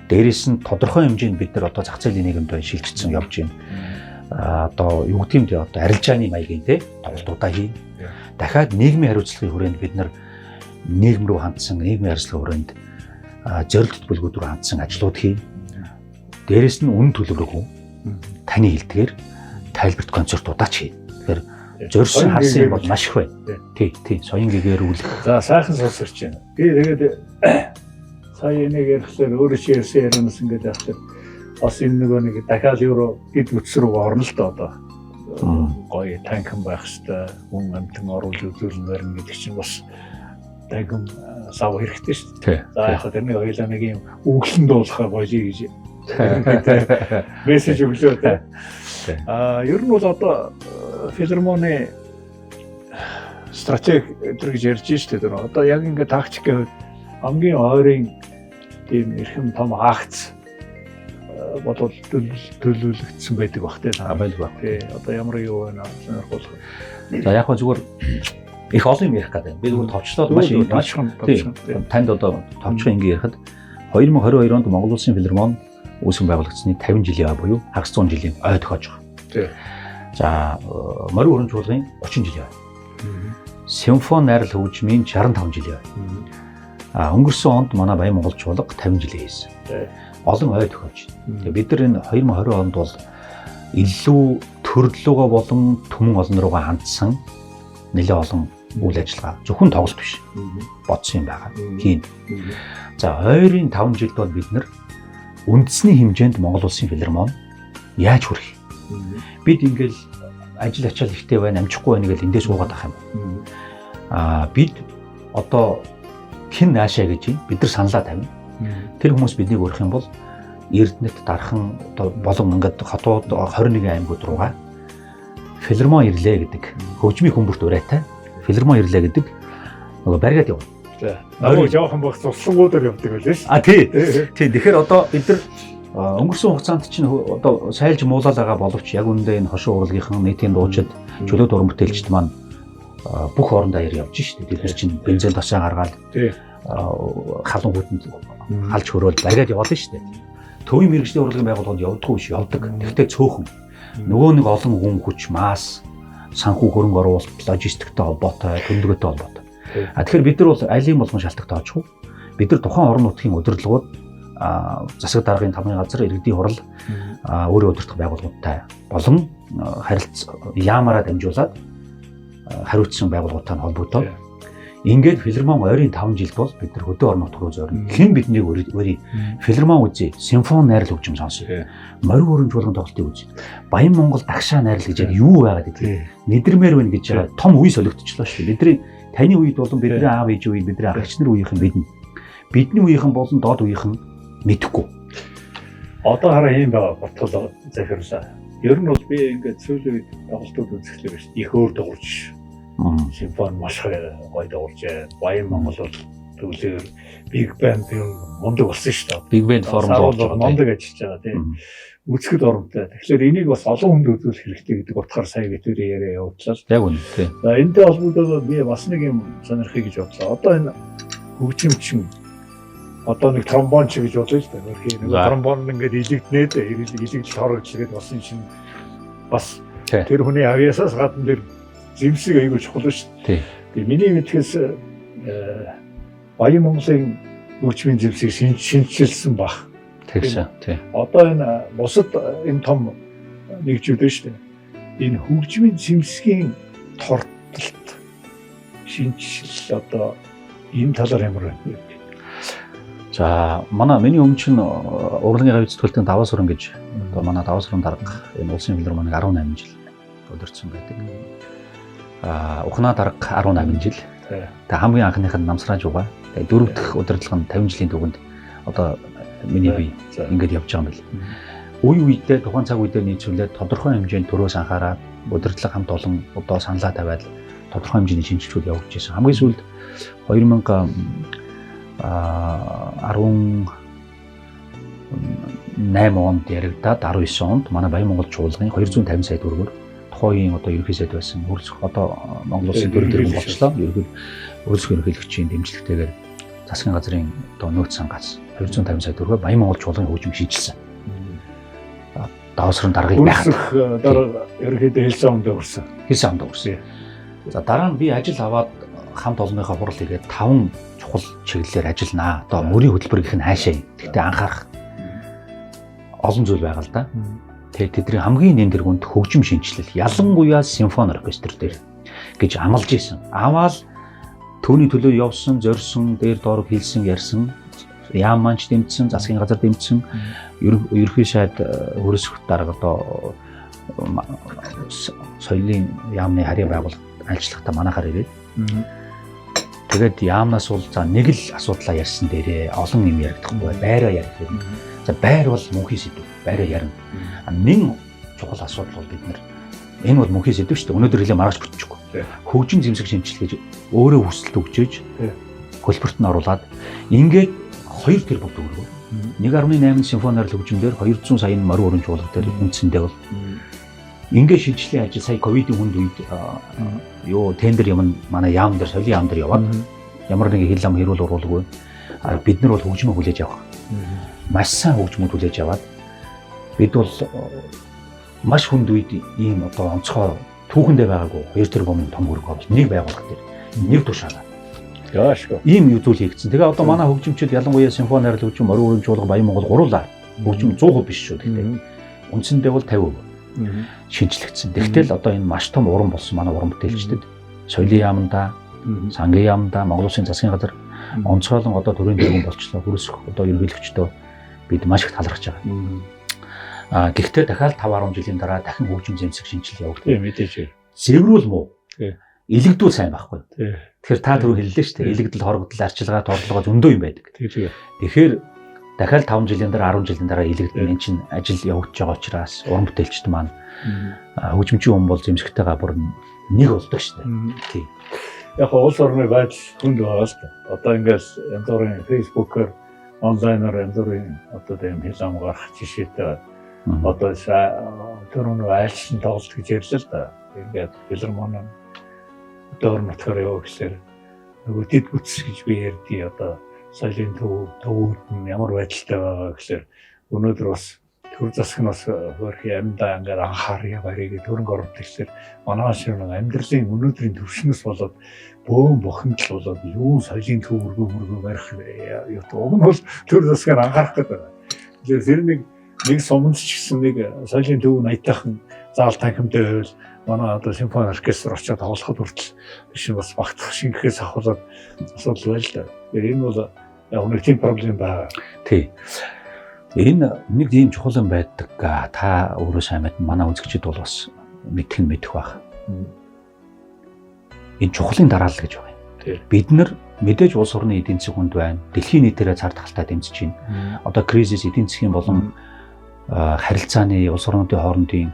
Дээрээс нь тодорхой хэмжээнд бид нар одоо зах зээлийн нийгэмд шилжчихсэн явж байна. Одоо юу гэдэг юм одоо арилжааны маягийн те тоглолтуудаа хийн. Дахиад нийгмийн хариуцлагын хүрээнд бид нар нийгэм рүү хандсан нийгмийн хариуцлагын хүрээнд зорилт бүлгүүд рүү хандсан ажлууд хийн. Дээрээс нь үнэн төлөвлөгөө таны хэлдгээр тайлбарт концертуудаа ч хийн. Тэгэхээр зорьсон харсан юм бол маш их байна. Тий, соён гэгээр үлэх. За сайхан сонсорч байна. Би тэгээд сая энийг ярьхлаар өөрөө чи ярьсан ярианаас ингээд яахад бас энэ нэг дахиад евро эд үтс рүү орно л доо одоо. Гоё танкан байх хэвээр хүн амтан оруулж үзүүлмээр гэдэг чинь бас дагам сав хэрэгтэй шүү дээ. За яг тэрний хоёлаа нэг юм өглөн дуулахаар болъё гэж мессеж өглөө тэ. Ер нь бол одоо филармоны стратеги гэж ярьж штэ тэр. Одоо яг ингээд тактикийн хувьд хамгийн ойрын тийм эрхэм том акц бодвол төлөвлөгдсөн байдаг бах тэ. Байлгүй. Тий. Одоо ямар юу байна сонирхолтой. За яг хөө зүгээр их олон юм ярих гэдэг. Би зүгээр товчлоод маш их танд одоо товчхон ингэ ярихад 2022 онд Монгол Улсын филармон үүсгэн байгуулагдсны 50 жилийн буюу хагас 100 жилийн ой тохиож байгаа. Тий. За морин хөрөн чуулгын 30 жилийн ой. Симфони найрал хөгжмийн 65 жилийн ой. Өнгөрсөн онд манай Баян Монгол чуулга 50 жилийн хийсэн. Олон ой тохиож. Тэгээ бид нар энэ 2020 онд бол илүү төрлөөгөө болон түмэн олон руугаа хандсан нэлээд олон үйл ажиллагаа зөвхөн тоглолт биш. Бодсон юм байгаа. Хийн. За ойрын 5 жилд бол бид нар үндэсний хэмжээнд Монгол Улсын филармон яаж хүрэх? Бид ингээл ажил ачаал ихтэй байна, амжихгүй байна гэж эндээс уугаад ах юм. Бид одоо хэн наашаа гэж бид нар саналаа тавина. Тэр хүмүүс биднийг өрөх юм бол Эрдэнэт дархан болон ингээд хотууд 21 аймагуд руугаа филармон ирлээ гэдэг хөгжмийн хүмүүрт урайтай филармон ирлээ гэдэг нөгөө баригад явна. Нөгөө жоохон багц услангуудаар явдаг байлээ шүү. Тий. Тэгэхээр одоо бид нар өнгөрсөн хугацаанд чинь одоо сайлж муулаад байгаа боловч яг үүндээ энэ хошин урлагийнхан нийтийн дуучид чөлөөт уран бүтээлчд маань бүх орон даяар явж штэ. Тэр чинь бензин ташаа гаргаад халуун хүтэнд халж хөрөөл баригад яваалаа штэ. төвийн мэргэжлийн урлагийн байгууллаганд явдаггүй биш, явдаг. Тэгвэл цөөхөн. Нөгөө нэг олон хүн хүч, масс, санхүү хөрөнгө оруулалт, логистиктэй холбоотой, төлөвлөгөөтэй холбоотой. Тэгэхээр бид нар бол алийг болгон шалтгаан таажгүй. Бид нар тухайн орон нутгийн удирдлагууд засаг даргын тамгын газар, иргэдийн хурал, өөрийн удирдах байгууллагуудтай болон яамаараа дамжуулаад хариуцсан байгууллагуудтай холбогдоод ингээд Филармон ойрын 5 жилд бол бид нар хөдөө орон нутг руу зорино. Хэн биднийг өөрийн Филармон үзье, симфони найрал хөгжим сонсъё. Морин өрөмж болгон тоглолтыг үзье. Баян Монгол дагшаа найрал гэж яг юу байгаад гэдэг. Мэдрэмээр байна гэж байгаа том үе солигдчихлоо шүү дээ. Бидний таны үед болон бидний аав ээж үед бидний ах эгчнэр үеийнхэн биднэ. Бидний үеийнхэн болон доод үеийнхэн мэдэхгүй. Одоо хараа юм байгаа ботгол захирлаа. Ер нь бол би ингээд сүүлийн үед тоглолтууд үзэхлээр биш. Их өөр тоглож. Симфони маш гоё тоглож байна. Баян Монгол бол төвлөр Big Band юм мундаг болсон шүү дээ. Big Band форм болж байгаа. Мундаг ажиллаж байгаа тийм. Үзэхэд оромтой. Тэгэхээр энийг бас олон хүнд үзүүлэх хэрэгтэй гэдэг утгаар сая бид яриа явууллаа. Яг үнэ тийм. За энэтэй холбогдоод би бас нэг юм сонирхъя гэж бодлоо. Одоо энэ хөгжимчин одоо нэг тромбонч гэж бодъё л дээ. Нэг тромбон ингээд илэгднээд илэгдэл хорогдлгээд болсон чинь бас тэр хүний авьяасаас гадна тэр зэмсэг аягүй чухал шүү дээ. Тэгээ миний мэдхээс Баян Монголын хөгжмийн зэмсийг шинжилсэн баг. Тэгсэн. Тий. Одоо энэ бусад энэ том нэгжүүд шүү дээ. Энэ хөгжмийн зэмсгийн тортолт шинжил одоо энэ талаар ямар байна? За миний өмнө чинь урлагийн гавь зэтгүүлтийн даваа суран гэж одоо манай даваа суран дарга энэ улсын филармоник 18 жил удирдсан байдаг. Ухнаа дарга 18 жил. Тэгээ хамгийн анхных нь Намсраа жугаа. Тэгээ дөрөв дэх удирдлага нь 50 жилийн түүхэнд одоо миний бие ингэж явж байгаа юм байна. Үе үедээ тухайн цаг үедээ нийцүүлээд тодорхой хэмжээнд төрөөс анхаараад удирдлага хамт олон одоо саналаа тавиад тодорхой хэмжээний шинжилгүүд явуулж байсан. Хамгийн сүүлд 2018 онд яригдаад 19 онд манай Баян Монгол чуулгын 250 сая төгрөгөөр тухайн одоо ерөнхий сайд байсан одоо Монгол Улсын төрийн тэргуун болчлоо. Өөрсдөө ерөнхийлөгчийн дэмжлэгтэйгээр засгийн газрын одоо нөөц сангаас 250 сая төгрөгөөр Баян Монгол чуулгын хөгжим шийдэлсэн. Даваасрын даргаыг байхад дараа ерөнхийдөө хэлсэн амд өгсөн. Хэлсэн амд өгсөн. За дараа нь би ажил аваад хамт олонныхоо хурал игээд 5 чухал чиглэлээр ажилланаа. Одоо мөрийн хөтөлбөр гэх нь хаашаа. Гэхдээ анхаарах олон зүйл байгаа л да. Тэгээд тэдний хамгийн нэм тэргуунд хөгжим шинжилэл, ялангуяа симфони оркестр дээр гэж амлаж исэн. Аваад төвний төлөө явсан, зорьсон, дээр доор хэлсэн, ярьсан, яам манч дэмжсэн, засгийн газар дэмжсэн, ерөнхий сайд хөрөсөх дарга одоо соёлын яамны харийн байгууллага ажиллахдаа манайхаар ирээд тэгээд яамнаас бол за нэг л асуудлаа ярьсан дээрээ олон юм яригдахгүй байраа ярих юм. За байр бол мөнхийн сэдв. Байраа ярина. Нэг чухал асуудал бол бид нар энэ бол мөнхийн сэдв шүү дээ. Өнөөдөр хэлээ маргааш бүтчихгүй. Хөгжим зэмсэг шинжилгээ өөрөө хүсэлт өгчээж хөлбөрт нь оруулаад ингээд 2 тэрбум төгрөгөөр 1.8 симфонаар л хөгжмөөр 200 сая морин өрөмж чуулга дээр үндсэндээ бол ингээд шилжлийн ажил сая ковидын хүнд үед тендер юм манай яам дээр соёлын яам дээр яваад ямар нэгэн хил ам хэрүүл уруулгүй бид нар бол хөгжмөө хүлээж авах. Маш сайн хөгжмөд хүлээж аваад бид бол маш хүнд үед ийм одоо онцгой түүхэндээ байгаагүй 2 тэрбум том хөрөнгө оруулалт нэг байгууллага дээр нэг тушаалаа. Яашгүй. Ийм зүйл хийгдсэн. Тэгээ одоо манай хөгжимчид ялангуяа симфони найрал хөгжим, морин өрөмж чуулга, Баян Монгол гуруулаа. Хөгжим 100% биш шүү дээ. Үндсэндээ бол 50%. Шинжлэгдсэн. Тэгтэл одоо энэ маш том уран болсон манай уран бүтээлчдэд соёлын яамнда, сангийн яамнда, Монгол Улсын засгийн газар онцгойлон одоо төрийн тэргуун болчлоо. Хөрөсөх одоо ерөнхийлөгчдөө бид маш их талархаж байгаа. Гэхдээ дахиад 5-10 жилийн дараа дахин хөгжим зэмсэг шинжилгээ явуулдаг. Тийм мэдээж. Зэрэгрүүл муу. Илэгдүүл сайн байхгүй. Тэгэхээр та түрүү хэллээ шүү дээ. Илэгдэл, хорогдол, арчилгаа, тордлогоо зөндөө юм байдаг. Тэгэхээр дахиад 5 жилийн дараа 10 жилийн дараа илэгдэл энэ чинь ажил явагдаж байгаа учраас уран бүтээлчд маань хөгжимчин хүн бол зэмсэгтэй габар нэг болдог шүү дээ. Тийм. Яг улс орны байдал хүнд байгаа л да. Одоо ингээс янз бүрийн фэйсбүүкээр онлайнаар янз бүрийн одоо тийм хэл ам гарах жишээтэй одоо түрүүн айлчлан тоглолт гэж ярьлаа л да. Ингээд филармони доор нутгаар яваа гэхээр нөгөө дэд бүтс гэж би ярьдгийг одоо соёлын төвүүд нь ямар байдалтай байгаа гэхээр өнөөдөр бас төр засаг нь бас хөрхи амьдаа ингээд анхаарыг барыг төрөнг оруулчихлаар манай шиг нэг амьдралын өнөөдрийн төвшнөөс болоод бөөн бохимдол болоод юу соёлын төв өргөө барих юу уг нь бол төр засгаар анхаарах гэдэг байна. Тэгэхээр тэр нэг суманд ч гэсэн нэг соёлын төв 80-аахан заал танхимтай байвал манай одоо симфони оркестр очоод тоглоход хүртэл биш бас багтах шингэхээс ахуулаад асуудал байл да. Тэгэхээр энэ бол яг нэг тийм проблем байна. Тий. Энэ нэг тийм чухал юм байдаг. Та өөрөө сайн мэднэ. Манай үзэгчид бол бас мэдэх байх. Энэ чухлын дараалал гэж байгаа юм. Бид нар мэдээж улс орны эдийн засгийн хүнд байна. Дэлхийн нийтээрээ цар тахалтай дэмжиж байна. Одоо кризис эдийн засгийн болон харилцааны улс орнуудын хоорондын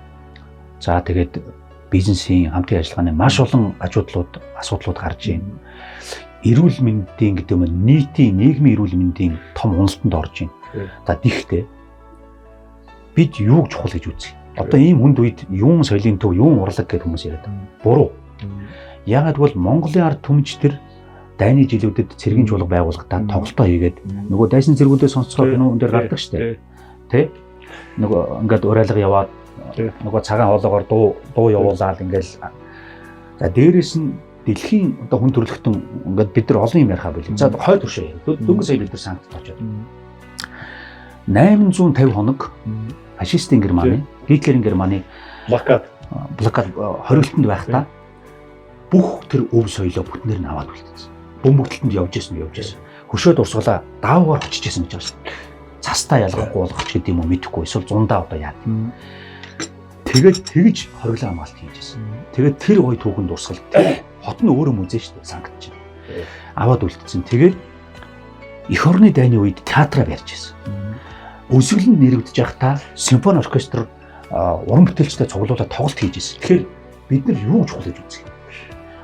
за тэгээд бизнесийн хамтын ажиллагааны маш олон асуудлууд гарч байна. Эрүүл мэндийн гэдэг юм нийгмийн эрүүл мэндийн том уналтанд орж байна. За тэгхтээ бид юуг чухал гэж үзье. Одоо ийм хүнд үед юун соёлын төв, юун урлаг гэдэг хүмүүс яриад байна. Буруу. Яагаад гэвэл Монголын ард түмчдэр дайны жилүүдэд цэргийн чуулга байгуулгахдаа тоглолтоо хийгээд нөгөө дайсан цэргүүдээ сонсцохоор энэ дээр гардаг штэ. Тэ? Нөгөө ингээд урайлга яваад нөгөө цагаан хоолоогоор дуу явуулаад ингээл за дээрэс нь дэлхийн одоо хүн төрөлхтөн ингээд бид нар олон юм ярихаа болов. За хойд туршаа. Дөнгөж сая бид нар санкцд очоод 850 хоног фашистын Германы, Гитлерийн Германы блокад хориглолтонд байхдаа бүх тэр өв соёлоо бүтнээр нь аваад үлдсэн. Бөмбөгтөлтөнд явж исэн. Хөшөөд урсгалаа даавгаар очиж исэн гэж байна. Цастаа ялгахгүй болгоч гэдэг юм уу мэдэхгүй. Эсвэл зундаа одоо яа. Тэгээд тэгж хориглоо хамгаалт хийж исэн. Тэгээд тэр гой түүхэнд урсгал хот нь өөрөө музей шүү дээ санкт чинь. Аваад үлдсэн. Тэгээд эх орны дайны үед театраа барьж исэн. Өсвөлөнд нэрвдэж байхдаа симфони оркестр уран бүтээлчтэй цуглуулаад тоглолт хийж исэн. Тэгэхээр бид нар юу чухал гэж үзье.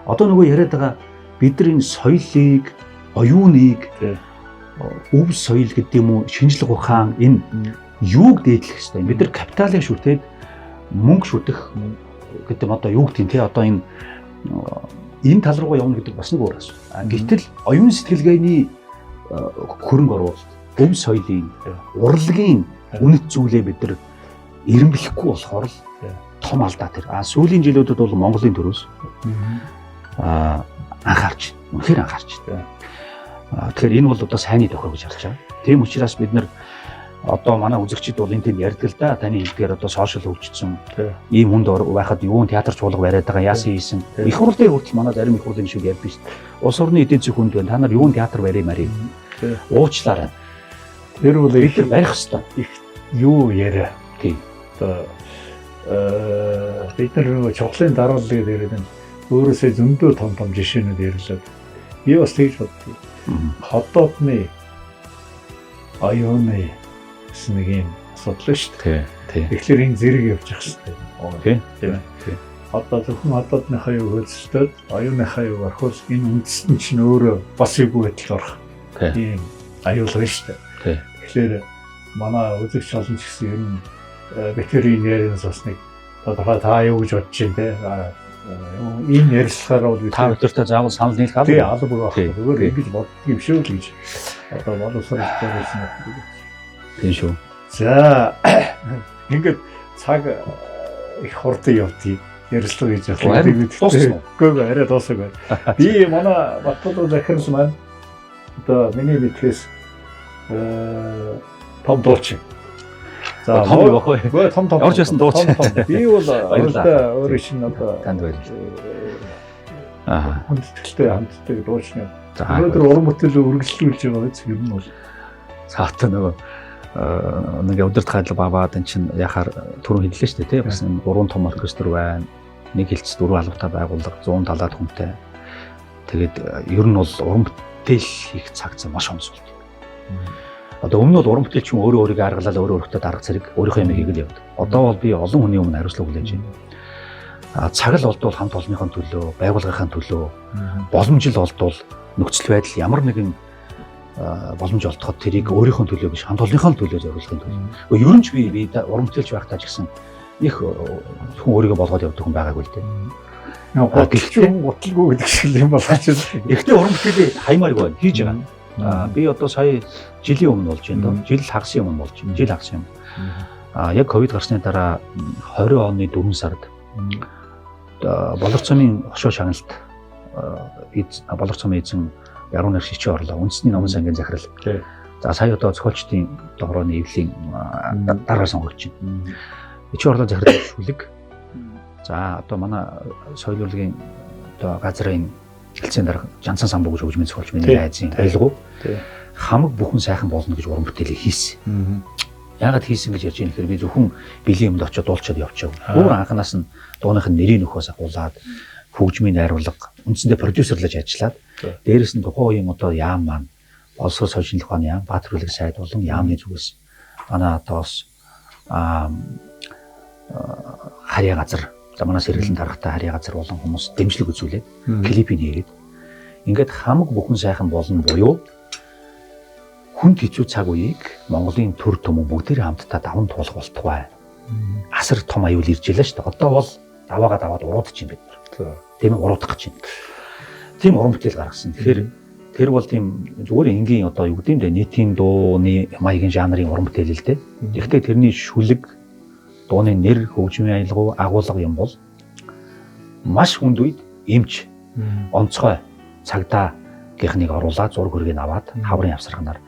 Одоо нөгөө яриад байгаа бидний соёлыг, оюуныг, өв соёл гэдэг юм уу, шинжлэх ухаан энэ юуг дээдлэх ёстой. Бид нар капиталыг шүтээд мөнгө шүтэх гэдэг нь одоо юу гэдэг те одоо энэ тал руугаа явна гэдэг бас нэг өөр асуудал. Гэтэл оюун сэтгэлгээний хөрөнгө оруулалт, өв соёлын, урлагийн үнэт зүйлээ бид нар эренбихгүй болохоор л том алдаа тэр. Сүүлийн жилүүдэд бол Монголын төрөөс анхаарч, үнэхээр анхаарч. Тэгэхээр энэ бол одоо сайнны тохиол гэж харж байгаа. Тийм учраас бид нар одоо манай үзэгчид бол энэ тийм ярьдаг л да. Таны хэлдгээр одоо сошиал хөгжсөн. Ийм хүнд байхад юун театр чуулга бариад байгаа яасан хийсэн. Их хурл дээр хүртэл манай зарим их хурлын шиг ярьдаг шүү дээ. Улс орны эдийн засгийн хүнд байна. Та нар юун театр барьмаар юм. Уучлаарай. Тэр бол бид нар барих хэрэгтэй. Их юу яриа. Тийм. Одоо бид нар чухлын дараалал гэдэг нь өөрөөсөө зөндөө том жишээнүүд ярьлаа. Би бас тэгж боддог. Хотоодны оюуны гэсэн нэг юм асуудал шүү дээ. Тийм. Тэгэхээр энэ зэрэг явж явах хэрэгтэй. Тийм. Одоо зөвхөн хотоодныхаа юу хөлсөлтөд оюуныхаа юу орхиос энэ үндэстэн чинь өөрөө бас юу гэдэл орох. Тийм аюулгүй шүү дээ. Тэгэхээр манай үзэгч олон ч гэсэн ер нь бактерийн нэрээс бас нэг та юу гэж бодож байна те. Энэ ярилцлагаараа бол та өдөртөө заавал санал нийлэх албагүй. Тийм албагүй байна. Зүгээр ингэж боддог юм шүү л гэж. Одоо боловсрол төрөөсөн. Тийм шүү. За ингээд цаг их хурдан явдгийг ярилцлага гэж явах. Үгүй арай дуусах байна. Би манай Батбол захирал маань одоо миний мэдхээс том дуучин. За том юу бах вэ? Гөө том. Орж ясан дуучин. Би бол өөрөө шинэ одоо танд байна. Хүндэтгэлтэй хамтдаг дуучин. Өнөөдөр уран бүтээлээ үргэлжлүүлж байгаа биз ер нь бол цаатаа нөгөө нэг өдөрт хайлт бабаад эн чин яхаар түрүү хэллээ шүү дээ тий бас 3 том оркестр байна. Нэг хэлцэд 4 албатай байгууллага 170-аад хүнтэй. Тэгээд ер нь бол уран бүтээл хийх цагцаа маш онцлог. Одоо өмнө бол уран бүтээлч хүн өөрийнхөө аргалал өөртөө дарга зэрэг өөрийнхөө юм хийгээл явдаг. Одоо бол би олон хүний өмнө хариуцлага хүлээж байна. Цаг л олдвол хамт олонныхоо төлөө, байгууллагын төлөө, боломжил олдвол нөхцөл байдал ямар нэгэн боломж олдоход тэрийг өөрийнхөө төлөө биш хамт олонныхоо төлөө зориулахын төлөө. Ер нь ч би уран бүтээлч байхдаа ч гэсэн их хүн өөрийгөө болгоод явдаг хүн байгаагүй л дээ. Гэхдээ гутлгүй гэдэг шиг юм болооч. Эхлээ уран бүтээлээ хаймааргүй байна. Хийж байгаа. Би одоо сая жилийн өмнө болж байна доо. Жил хагасын өмнө болж байна. Жил хагасын өмнө. Яг ковид гарсны дараа 20 оны 4 сард болор цомын хошоо шагналт болор цомын эзэн яруу найр шичээ орлоо. Үндэсний номын сангийн захирал. За сая одоо зохиолчдын доорооны эвлийн дараа сонгогдож байна. Шичээ орлоо захирал шүлэг. За одоо манай соёл урлагийн одоо газрын хэлцээний дарга Жансан самбуу гэж хөгжмийн зохиолч миний найзын ойлгоо. Хамаг бүхэн сайхан болно гэж уран бүтээлийг хийсэн. Яагаад хийсэн гэж ярьж байгаа нөхөр би зөвхөн бэлгийн юмд очиод дуулчаад явчихав. Өөр анханаас нь дууныхын нэрийн нөхөөс агуулад хөгжмийн найруулга үндсэндээ продюсерлаж ажиллаад дээрэс нь тухайн үеийн одоо яам маань боловсрол соёлын шинжилгээ ухааны яам Баатар бүлэг сайд болон яамны зүгээс манай одоос харьяа газар за манай сэргэлэн даргатай харьяа газар болон хүмүүс дэмжлэг үзүүлээд клипийг хийгээд ингээд хамаг бүхэн сайхан болно буюу хүнд хэцүү цаг үеийг Монголын төр төмөн бүгдээрээ хамтдаа даван туулах болтугай. Асар том аюул ирж илаа шүү дээ. Одоо бол даваагаа даваад уруудчих юм бид нар. Тийм уруудах гэж байна. Тийм уран бүтээл гаргасан. Тэгэхээр тэр бол тийм зүгээр энгийн одоо юу гэдэг юм бэ? Нийтийн дууны маягийн жанрын уран бүтээл л дээ. Гэхдээ тэрний шүлэг, дууны нэр, хөгжмийн аялал, агуулга юм бол маш хүнд үед эмч, онцгой цагдаа гихныг оруулаад зураг хөргийг аваад хаврын явсарганаар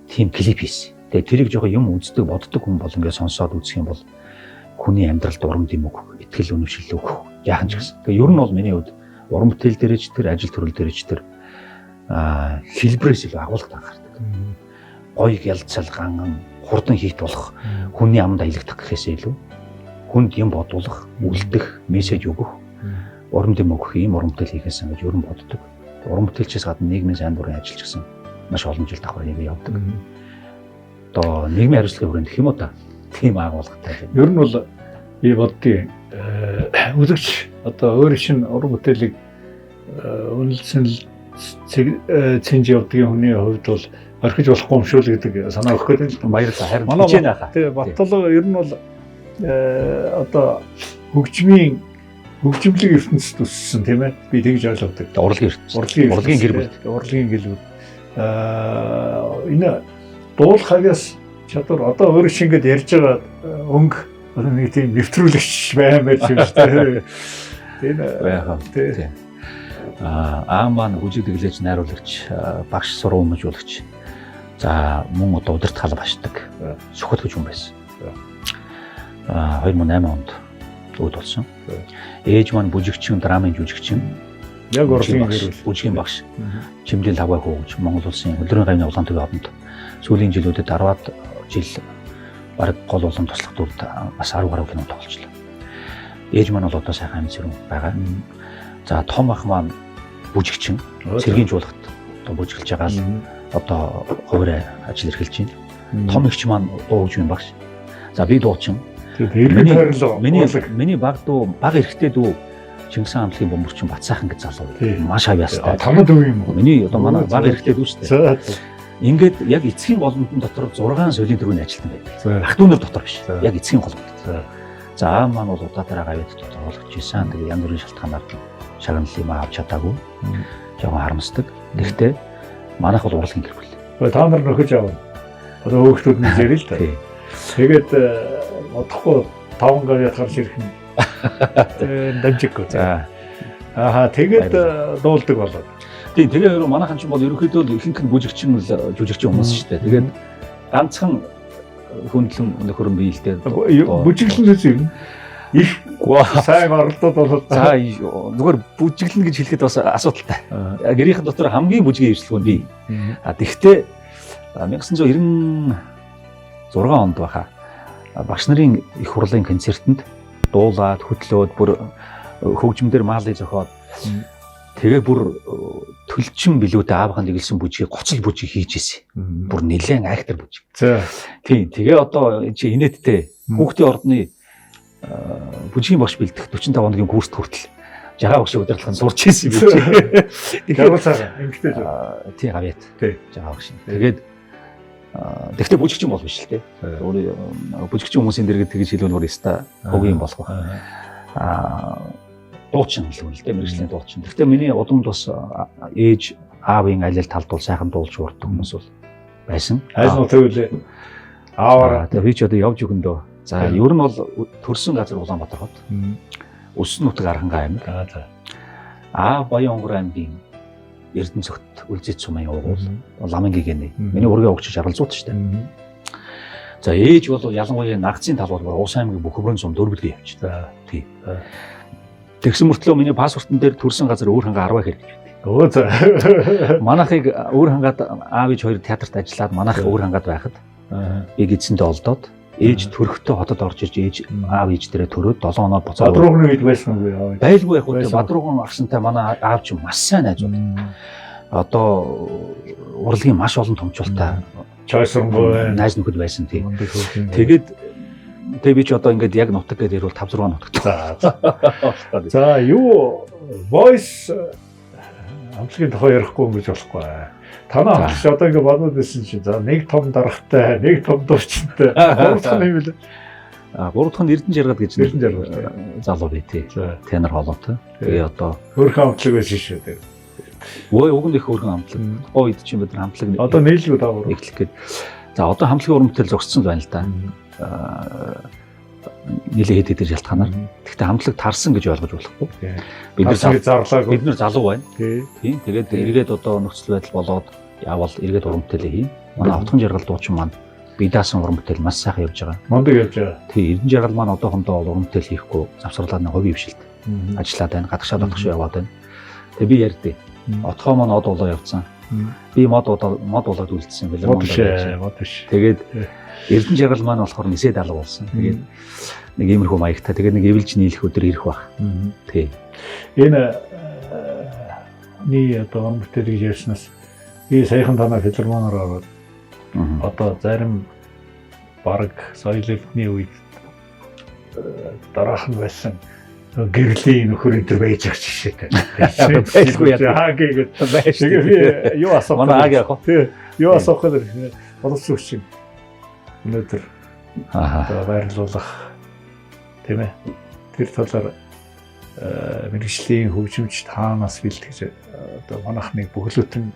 тийм клип хийсэн. Тэгээ тэрийг жоохон юм үздэг, боддог хүн бол ингээд сонсоод үзэх юм бол хүний амьдралд урам дэм өгөх, итгэл үнэмшил өгөх яахан ч гэсэн. Тэгээ ер нь бол миний хувьд уран бүтээл дээрээ ч тэр ажил төрөл дээрээ ч тэр хэлбэрээс илүү агуулгад анхаардаг. Гоё ялцал ганган хурдан хийх болох хүний амд аялагдах гэхээсээ илүү хүнд юм бодуулах, үлдэх, мессеж өгөх, урам дэм өгөх юм уран бүтээл хийхээс гэж ер нь боддог. Уран бүтээлчээс гадна нийгмийн сайн дурын ажиллаж гэсэн маш олон жил давхар явдаг. Одоо нийгмийн хариуцлагын хүрээнд гэх юм уу та тийм агуулгатай. Ер нь бол би боддгийн үзэгч одоо өөр шин уран бүтээлийг үнэлсэн цэнж явдгийн хүний хувьд бол орхиж болохгүй юм шүү л гэдэг санаа өгөх гэдэг л баярлалаа. Харин манай тэгээ Баттал ер нь бол одоо хөгжмийн хөгжмөлөг ертөнцид өссөн тийм ээ би тэгж ойлгодог. Урлагийн ертөнцид. Урлагийн гэр бүл. Урлагийн гэр бүл. Энэ дуулахаас чадвар одоо өөр шиг ингэж ярьж байгаа өнгө нэг тийм нэвтрүүлэгч баймаар шиг шүү дээ. Тийм ээ. Аа маань хүжиг дэглэж найруулагч, багш сургамж жуулагч. За мөн одоо удирдах хал башдаг. Сүхэл гэж хүн байсан. 2008 онд үүд болсон. Ээж маань бүжигчин, драмын жүжигчин. Яг урлагийн гэр бүл. Бүжгийн багш. Чимдэл хаваа хөөж Монгол улсын хөдөлмөрийн гавьны улаан төвийн одонд сүүлийн жилүүдэд 10-аад жил бараг гол улам туслах дүрд бас 10 гаруй кино тоглолцлоо. Ээж маань бол одоо сайхан амьд сэрүүн байгаа. За том ах маань бүжигчин, цэргийн жуулахт одоо бүжиглж байгаа л одоо хувираа ажил эрхэлж байна. Том эгч маань дуу хөгжмийн багш. За би дуучин. Миний баг дуу, баг эрэгтэй дүү Чингис хаан амлахын бөмбөрчин Батсайхан гэж залуу. Маш авьяастай. Тамад үе юм уу? Миний одоо манай баг эрэгтэй дүү шүү дээ. Ингээд яг эцгийн голомтон дотор 6 соёлын төрөний ажилтан байдаг. Ах дүүнэр дотор биш. Яг эцгийн голомтод. За аав маань бол удаатараа гавьяд дотор болгож ийсэн. Тэгээ янз бүрийн шалтгаанаар шагналын юм авч чадаагүй. Жаахан харамсдаг. Гэхдээ манайх бол урлагийн гэр бүл. Та нар нөхөж аав. Одоо хөөхтүүд нь ярил л та. Тэгээд одохгүй 5 гавьяд гарч ирэх нь дамжиггүй. Аа тэгээд дуулдаг болоо. Тийм тэгээ манайхан ч бол ерөнхийдөө ихэнх нь бүжигчин хүмүүс шүү дээ. Тэгээд ганцхан хөндлөн нөхөр бий л дээ. Бүжиглэн үгүй юм. Их сайн оролдоод болоо. За зүгээр бүжиглэн гэж хэлэхэд бас асуудалтай. Гэрийнхэн дотор хамгийн бүжгийн ивчлэг нь би. Тэгэхдээ 1996 онд баха багш нарын их хурлын концертанд дуулаад хөтлөөд бүр хөгжмөндөр маалыг зохиод тэгээ бүр төлчин билүүтэй аавхан дэглэсэн бүжгийг гоцол бүжиг хийж ийсэн. Бүр нэлээд айхтар бүжиг. За. Тийм. Тэгээ одоо чи инээдтэй хүүхдийн ордны бүжгийн багш бэлдэх 45 хоногийн курст хүртэл жагаа багш удирдлагын сурч ийсэн юм чи. Явуулсаа ингэтэй л. Тийм гавьяат. Тийм. Жагаа багш. Тэгээд тэгтээ бүжигчин бол биш л те. Өөрөө бүжигчин хүмүүсийн дэргэд тэгж хэлвэл өөр яста хогийн болох ба. Дуучин л үү л те, мэргэжлийн дуучин. Тэгтээ миний удамд бас ээж аавын аль талд бол сайхан дуулж урддаг хүмүүс бол байсан. Хайз нутаг үлээ. Ааваар Тэгээ би ч одоо явж өгөндөө. За ер нь бол төрсэн газар Улаанбаатар хот. Өссөн нутаг Архангай аймаг. за. Баянгор аймгийн Эрдэнэцогт үлзийт сумын уугуул ламын гэгэний. Миний ургийн угчиж аргалзууд шүү дээ. За ээж бол ялангуяа нагцын тал бол Уус аймгийн бүх хөврөн сум дөрвөлгөө явж. За. Тий. Тэгсэн мөртлөө миний паспортон дээр төрсэн газар Өөр хангаа 10 хэрэг байдаг. Өө за. Манайхыг Өөр хангаад аав ээж хоёр театрт ажиллаад манайх Өөр хангаад байхад би гидсэндээ олдоод ээж төрөхтөө хотод орж ирж ээж аав ээж дээрээ төрөөд 7 оноо буцаад Бадруугны үед байсан уу яа. байлгүй яг үү Бадрууган агшинтай манай аав ч маш сайн найзууд. Одоо урлагийн маш олон томчултай Чойсронгой найз нөхөд байсан тий. Тэгээд би ч одоо ингээд яг нутаг гэдэг ирвэл 5 6 нутагт. За юу voice хамтлагийн тухай ярихгүй юм гэж болохгүй. Танаа хамтлагч одоо ингээд бодоод байсан чинь за нэг том даргатай, нэг том дурчтай. Гуравдах нь юм лээ. Гуравдах нь Эрдэнэ жаргал гэж Эрдэнэ жаргал. залуу бай тий. За Тенор хоолойтой. Тэгээ одоо хөрхөн хамтлаг байсан шүү дээ. уг нь их хөргөн хамтлаг. Ойд чинь бид нар хамтлаг Одоо нийлгүй даавар. эхлэх гээд. За одоо хамтлагийн уран бүтээл зогссон л байна л да. Нийлээ хэд хэдэр шалтгаанаар. Гэхдээ хамтлаг тарсан гэж ойлгож болохгүй. Бид зарлаагүй. нар залуу байна. Тий. Тийм. Тэгээд эргээд одоо нөхцөл байдал болоод явал эргээд уран бүтээлээ хийн. Манай Отхон жаргал дуучин маань бие даасан уран бүтээл маш сайхан явж байгаа. Мондөг явж байгаа. Тийм. Эрдэнэ жаргал маань одоохондоо уран бүтээл хийхгүй завсарлаад хувийн хвшилт ажиллаад байна. Гадагшаа дотгошоо яваад байна. Тэгээ би ярьдээ. Отхоо маань од болоо явцсан. Би мод болоод үлдсэн бэлэр Мод биш. Тэгээд Эрдэнэ жаргал маань болохоор нисээд алга болсон. Тэгээд нэг иймэрхүү маягтай. Тэгээд нэг эвэлж нийлэх өдөр ирэх баг. Тий. Энэ одоо уран бүтээлийг ярьснаас би саяхан танаа филармоноор ороод одоо зарим баг соёлын үед дараах нь байсан гэрлийн нөхөр энэ төр байж ах жишээтэй. Байлгүй яа. Гэгээд Байж. тэгээ би юу асуух Манай ааг яах вэ? Тий. Юу асуух вэ? Боловсрол чинь өнөөдөр байрлуулах тийм ээ. Тэр талаар мэргэжлийн хөгжимч таанаас бэлтгэж одоо манайхны бүхлөтэн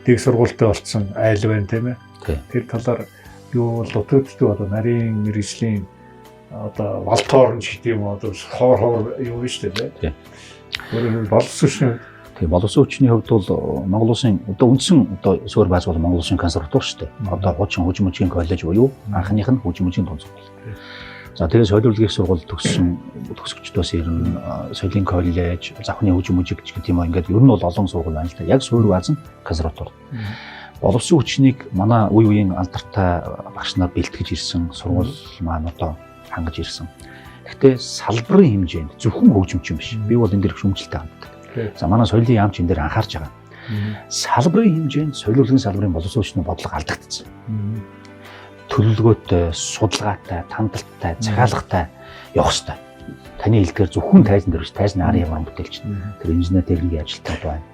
дэг сургуультай болцсон айл байна тийм ээ. Тэр талаар юу бол өтөөдтэй одоо нарийн мэргэжлийн одоо валтоорн ч гэдэг юм одоо хоор юу вэ шүү дээ тийм. Өөрөөр боловсролын Тэгээ боловсон хүчний хувьд бол Монгол Улсын одоо үндсэн одоо суурь бааз бол Монгол Улсын консерватур шүү дээ. Одоо хуучин хөгжим мужийн коллеж буюу анхных нь хөгжим мужийн дунд сургууль. За тэгээ соёлын урлагийн сургууль төгссөн төгсөгчдөөс ирнэ соёлын коллеж, завхны хөгжим мужиг гэх юм ингээд ер нь бол олон сургууль байна л да. Яг суурь бааз нь консерватур. Боловсон хүчнийг манай үе үеийн алдартай багш нар бэлтгэж ирсэн сургууль маань одоо хангаж ирсэн. Гэхдээ салбарын хэмжээнд зөвхөн хөгжимч юм биш. Би бол энэ дэр шүүмжлэлтэй ханддаг. За манай соёлын яамч энэ дээр анхаарч байгаа. Салбарын хэмжээнд соёлын урлагийн салбарын боловсон хүчний бодлого алдагдсан. Төлөвлөгөөтэй, судалгаатай, тандалттай, захиалгатай явах хэрэгтэй. Таны хэлдгээр зөвхөн тайзан дээр биш, тайзны арын уран бүтээлч. Тэр инженер техникийн ажилтнууд байна.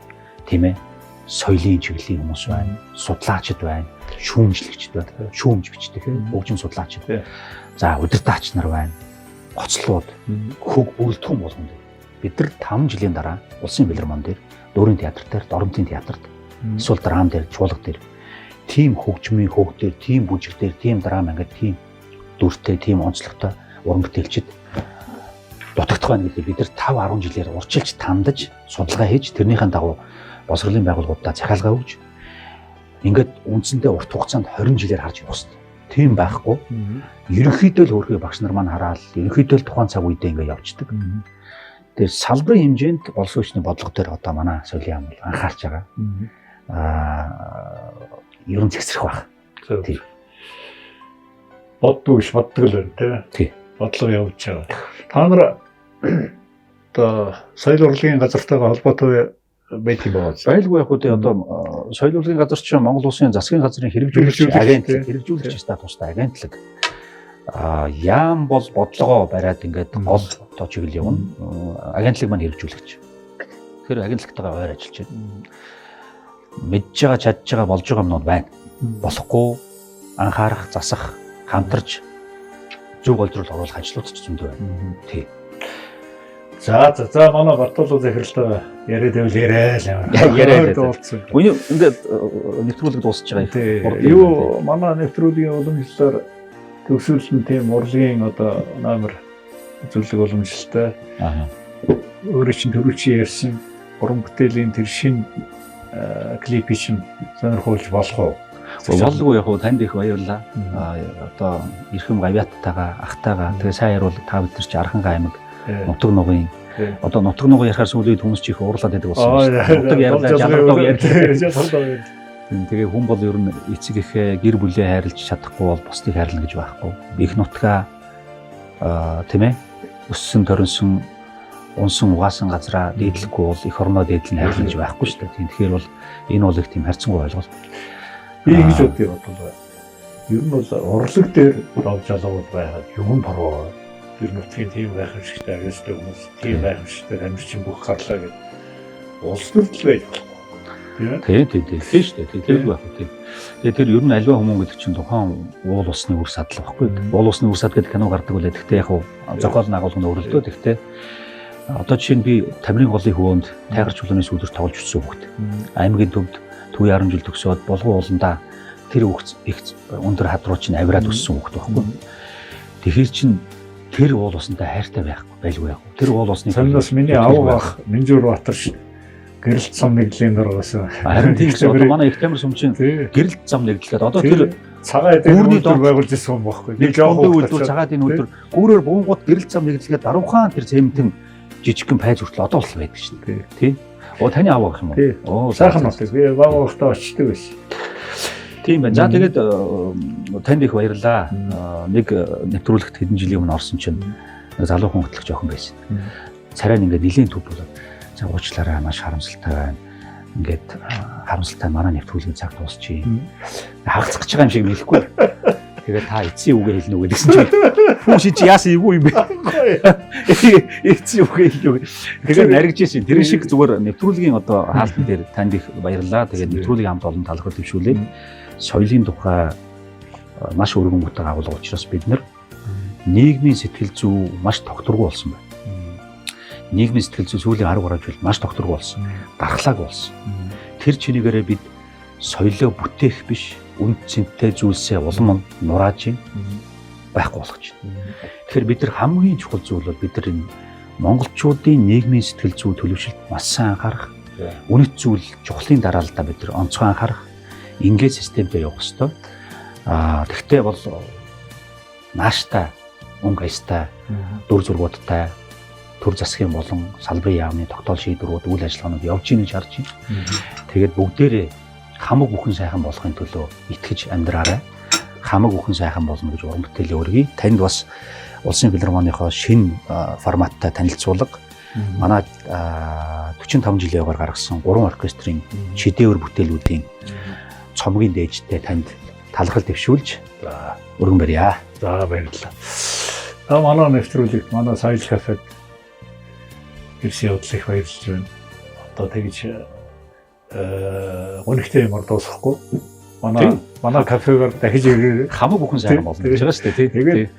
Тийм ээ. Соёлын чиглэлийн хүмүүс байна. Судлаачид байна. Шүүмжлэгчд байна. Шүүмж бичдэг, хөгжим судлаачид. За удирдаач нар байна. Гоцлууд, хөг бүрэлдэхүүн болгоно. Бид нар 5 жилийн дараа улсын филармон дээр, дүүрийн театр дээр, Доромтын театрт, эсвэл драм дээр, чуулга дээр тим хөгжмийн хөг дээр, тим бүжиг дээр, тим драм ингээд тим дүртэй, тим онцлогтой уран бүтээлчд дутагдах байна гэдэг бид нар 5 10 жилээр урчилж тандаж, судалгаа хийж тэрнийхэн дагуу боловсролын байгууллагуудаа захиалга өгж ингээд үндсэндээ урт хугацаанд 20 жилээр харж явах хэрэгтэй. Тийм байхгүй. Ерөнхийдөө л өөрхий багш нар маань хараад, ерөнхийдөө л тухайн цаг үедээ ингээд явждаг. Тэр салбарын хэмжээнд боловсон хүчний бодлого дээр одоо манай соёлын яам бол анхаарч байгаа. Ер нь зэгсрэх байх. Тийм. Боддог биш, боддог л байна тий. Бодлого явж байгаа. Та нар одоо соёлын урлагийн газартайгаа холбоотой байт юм байна. Байлгүй яг үгүй одоо соёлын урлагийн газар чинь Монгол Улсын засгийн газрын хэрэгжүүлэгч агентлаг, хэрэгжүүлэгч статустай агентлаг. Яам бол бодлогоо бариад ингээд гол одоо чиглэл явна. Агентлаг маань хэрэгжүүлэгч. Тэгэхээр агентлагтайгаа ойр ажиллаж байна. Мэдж байгаа, чадж байгаа, болж байгаа юмнууд байна. Болохгүй анхаарах, засах, хамтарч зөв голдрол оруулах ажлууд ч зөндөө байна. Тий. За манай Бартоло захиралтай яриад байвал яриа л ямар. Яриад дуулсан. Үгүй ингээд нэвтрүүлэг дуусч байгаа Тийм. Юу манай нэвтрүүлгийн уламжлалаар төгсөл нь тийм урлагийн одоо номер зөвлөг уламжлалтай. Аа. Өөрөө чинь төрүүлчийн ярьсан уран бүтээлийн тэр шин клипийг чинь сонирхуулж болох уу? Болгүй яг танд их баярлалаа. Одоо Эрхэм Гавьяаттайгаа ахтайгаа тэгээ сайн яруул та бид нар чи Архангай аймаг Нутаг нугын одоо Нутаг нугын ярихаар сүүлийн хүмүүс чи их уурлаад байдаг болсон байна. Нутаг ярьлаа жамбардаг ярьлаа. Тэгээ хүн бол ер нь эцэг эхээ гэр бүлээ хайрлаж чадахгүй бол бусдыг хайрлна гэж байхгүй. Их нутгаа тийм ээ өссөн төрөнсөн унсан угаасан газараа дээдлэхгүй бол их орноо дээдлэн хайрлна гэж байхгүй шүү дээ. Тэгэхээр бол энэ бол их тийм харьцангуй ойлголт. Би ингэж бодъё бодлоо. Ер нь бол урлаг дээр лов жалгууд байгаад юм бороо. Тэр нутгийн тийм байх юм шигтэй агстай хүмүүс тийм байх юм шигтэй амир чинь бүх гарлаа гэдэг. Улс төрөл байж болохгүй. Тийм шүү дээ. Тэр байх үү. Тэгээ тэр ер нь альва хүмүүн гэдэг чинь тухайн уул усны үр садал баггүй. Уул усны үр сад гэдэг кино гардаг үлээ. Гэхдээ яг зохиол нагуулгын өрөлдөө. Гэхдээ одоо жишээ нь би Тамирын голын хөвөөнд тайгар чулууны сүүлээр тоглож өссөн хүүхэд. Аймгийн төвд төв 10 жил төгсөөд болгон ууландаа тэр хүүхэд их өндөр хадруу чинь авираад өссөн хүүхэд байхгүй. Тэгэхээр чинь тэр уул усантай хайртай байхгүй байлгүй яг. Тэр уул усны самнаас миний аваг ах Минжуур Баатар гэрэлт зам нэглэлийн дургасан. Харин тийм ч одоо манай их тамир сүмчин гэрэлт зам нэглэлээд одоо тэр цагаан эдийн үйлдвэр байгуулж ирсэн юм байхгүй. Нэг жоохон үйлдвэр цагаан эдийн үйлдвэр гүүрээр буунгууд гэрэлт зам нэглэлгээд даруухан тэр цементэн жижигхэн пайж хүртэл одоо л байдаг шин. Тий. Таны аваа гэх юм уу? Сайхан байна. Би бага багтаа очдөг байсан. Тийм байна. За тэгээд танд их баярлалаа. Нэг нэвтрүүлэгт хэдэн жилийн өмнө орсон чинь нэг залуу хүн хөтлөх жоохон байсан. Царай нь ингээд нилийн төв болоод за уучлаарай маш харамсалтай байна. Ингээд харамсалтай манай нэвтрүүлгийн цаг дуусчих. Хагацж байгаа юм шиг хэлэхгүй. Тэгээд та эцсийн үгээ хэлнэ үү гэсэн чинь фүү чи яасан эвгүй юм бэ? Эцсийн үгээ хэлнэ үү. Тэгээд наригжсэн. Тэр шиг зүгээр нэвтрүүлгийн одоо хаалтан дээр танд их баярлалаа. Тэгээд нэвтрүүлгийн хамт олон талхаар төвшүүлээ. Соёлын тухай маш өргөн утга агуулга учраас бид нар нийгмийн сэтгэл зүй маш тогтворгүй болсон байна. Нийгмийн сэтгэл зүй сүүлийн 10 гаруй жил маш тогтворгүй болсон. Дархлааг болсон. Тэр чинийгээрээ бид соёлоо бүтээх биш үнд цэнтэй зүйлсээ улам нурааж байхгүй болгож байна. Тэгэхээр бид нар хамгийн чухал зүйл бол бид нар энэ монголчуудын нийгмийн сэтгэл зүй төлөвшөлт маш сайн анхаарах, үнэт зүйл чухлын дараалалдаа бид нар онцгой анхаарах, ингээд системтэй явах хэрэгтэй. Тэгвэл бол нааштай, өнгө аястай, дүр зургуудтай, төр засгийн болон салбарын яамны тогтоол шийдвэрүүд үйл ажиллагаанууд явж ийнэ шаарч байна. Тэгээд бүгдээрээ хамаг бүхэн сайхан болохын төлөө итгэж амьдраарай. Хамаг бүхэн сайхан болно гэж уран бүтээлийн өргөе. Танд бас Улсын филармонийнхоо шинэ форматтай танилцуулга манай 45 жилийн явгаар гаргасан 3 оркестрийн шидэвэр бүтээлүүдийн цомгийн дээжтэй танд талархал дэвшүүлж өргөн барья. За баярлалаа. Манай нэвтрүүлэгт манай соёл кафед ирсэн явдал их баярлж байна. Одоо тэгж гонхтой юмар дуусахгүй. Манай кафегаар дахиж ирээ хамаг бүхэн сайхан болно гэж байгаа шүү дээ. Тэгээд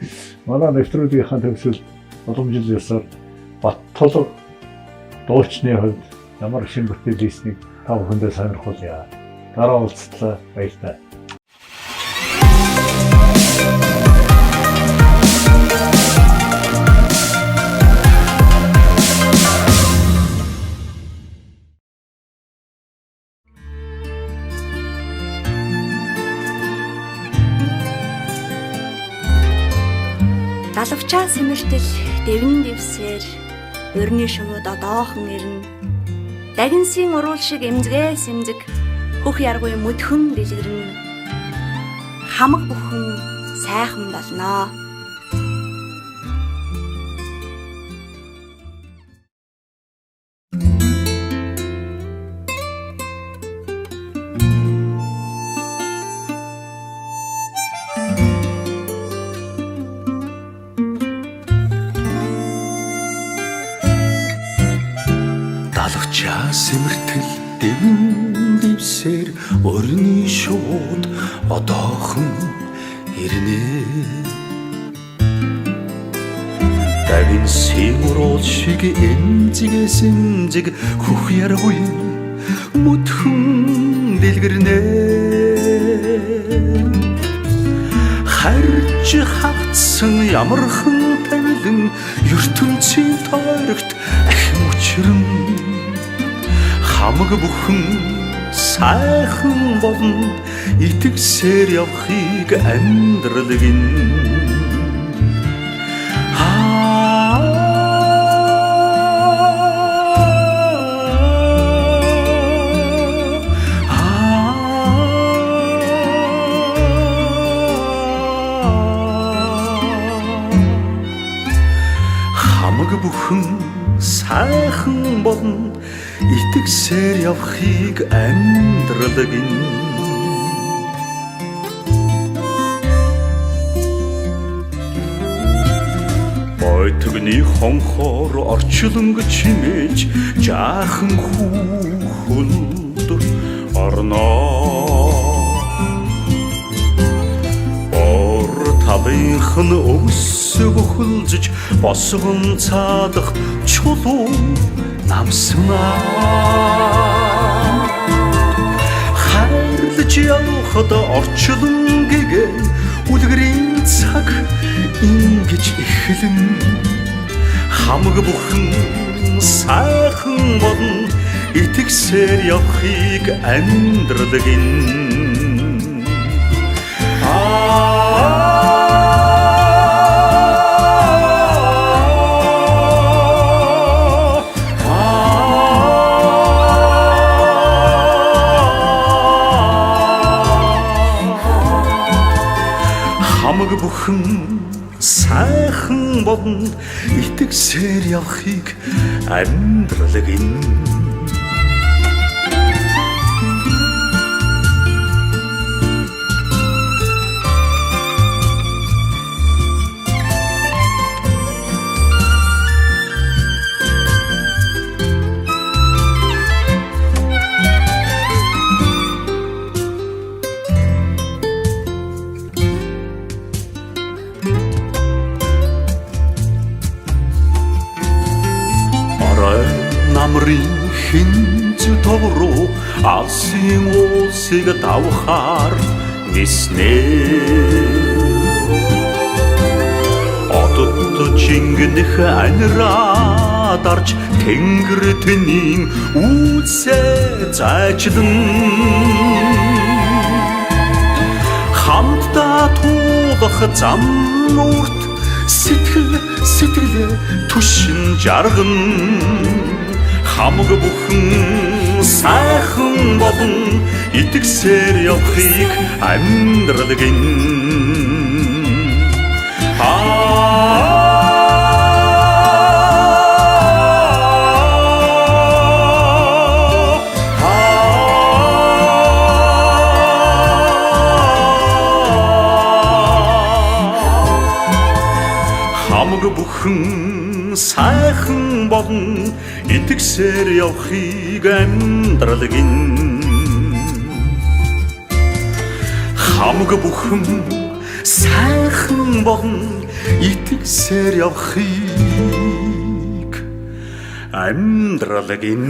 манай нэвтрүүлгийнхаа төвшөл уламжлал ёсоор Баттулга дуучны хувьд ямар шинэ бүтээл хийснийг та бүхэндээ сонирхуулъя. Дараа уулзтлаа баярлалаа. Далавчаа сэмэртэл дэвэн дэвсээр өрний шувууд одоохон ирнэ. Дагинсын уруул шиг эмзгээ сэмзэг хөх яргүй мөдхөн дэлгэрнэ. Хамаг бүхэн сайхан болноо. Далавчаа сэмэртэл дэвэн дэвсээр өрний шууд одоохон ирнэ. Дагин симурол шиг эмзэгээс эмзэг хөх яргүй мөтхөн дэлгэрнэ харж хагцсан ямархан тавилан ертөнцийн тойрогт ахин учран хамаг бүхэн сайхан болно итгэсээр явахыг амьдралгин хамаг бүхэн сайхан болно итгэсээр явахыг амьдралгин Бойтгны хонхоор орчлонг чимээж жаахан хүүхэлд орноо Ор табынх нь өмсөг хөлзөж босгон цаадах чулуу намснаа хайрлаж явхад орчлон гэгээ үлгэрийн цаг ингэж эхлэн хамаг бүхэн сайхан болно итгэсээр явахыг амьдралгин хамаг бүхэн сайхан болно итгэсээр явахыг амьдралгин намрын хинж товруу алсын уусыг давхаар ниснэ одод чингэнэх анираа дарж тэнгэр тэнийн үүсээ зайчлан хамтдаа туулах зам урт сэтгэл түшин жарган хамаг бүхэн сайхан болно итгэсээр явахыг амьдралгин хамаг бүхэн сайхан болно итгэсээр явахыг амьдралгин хамаг бүхэн сайхан болно итгэсээр явахыг амьдралгин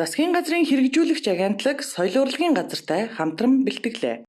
Засгийн газрын хэрэгжүүлэгч агентлаг соёлын урлагийн газартай хамтран бэлтгэлээ.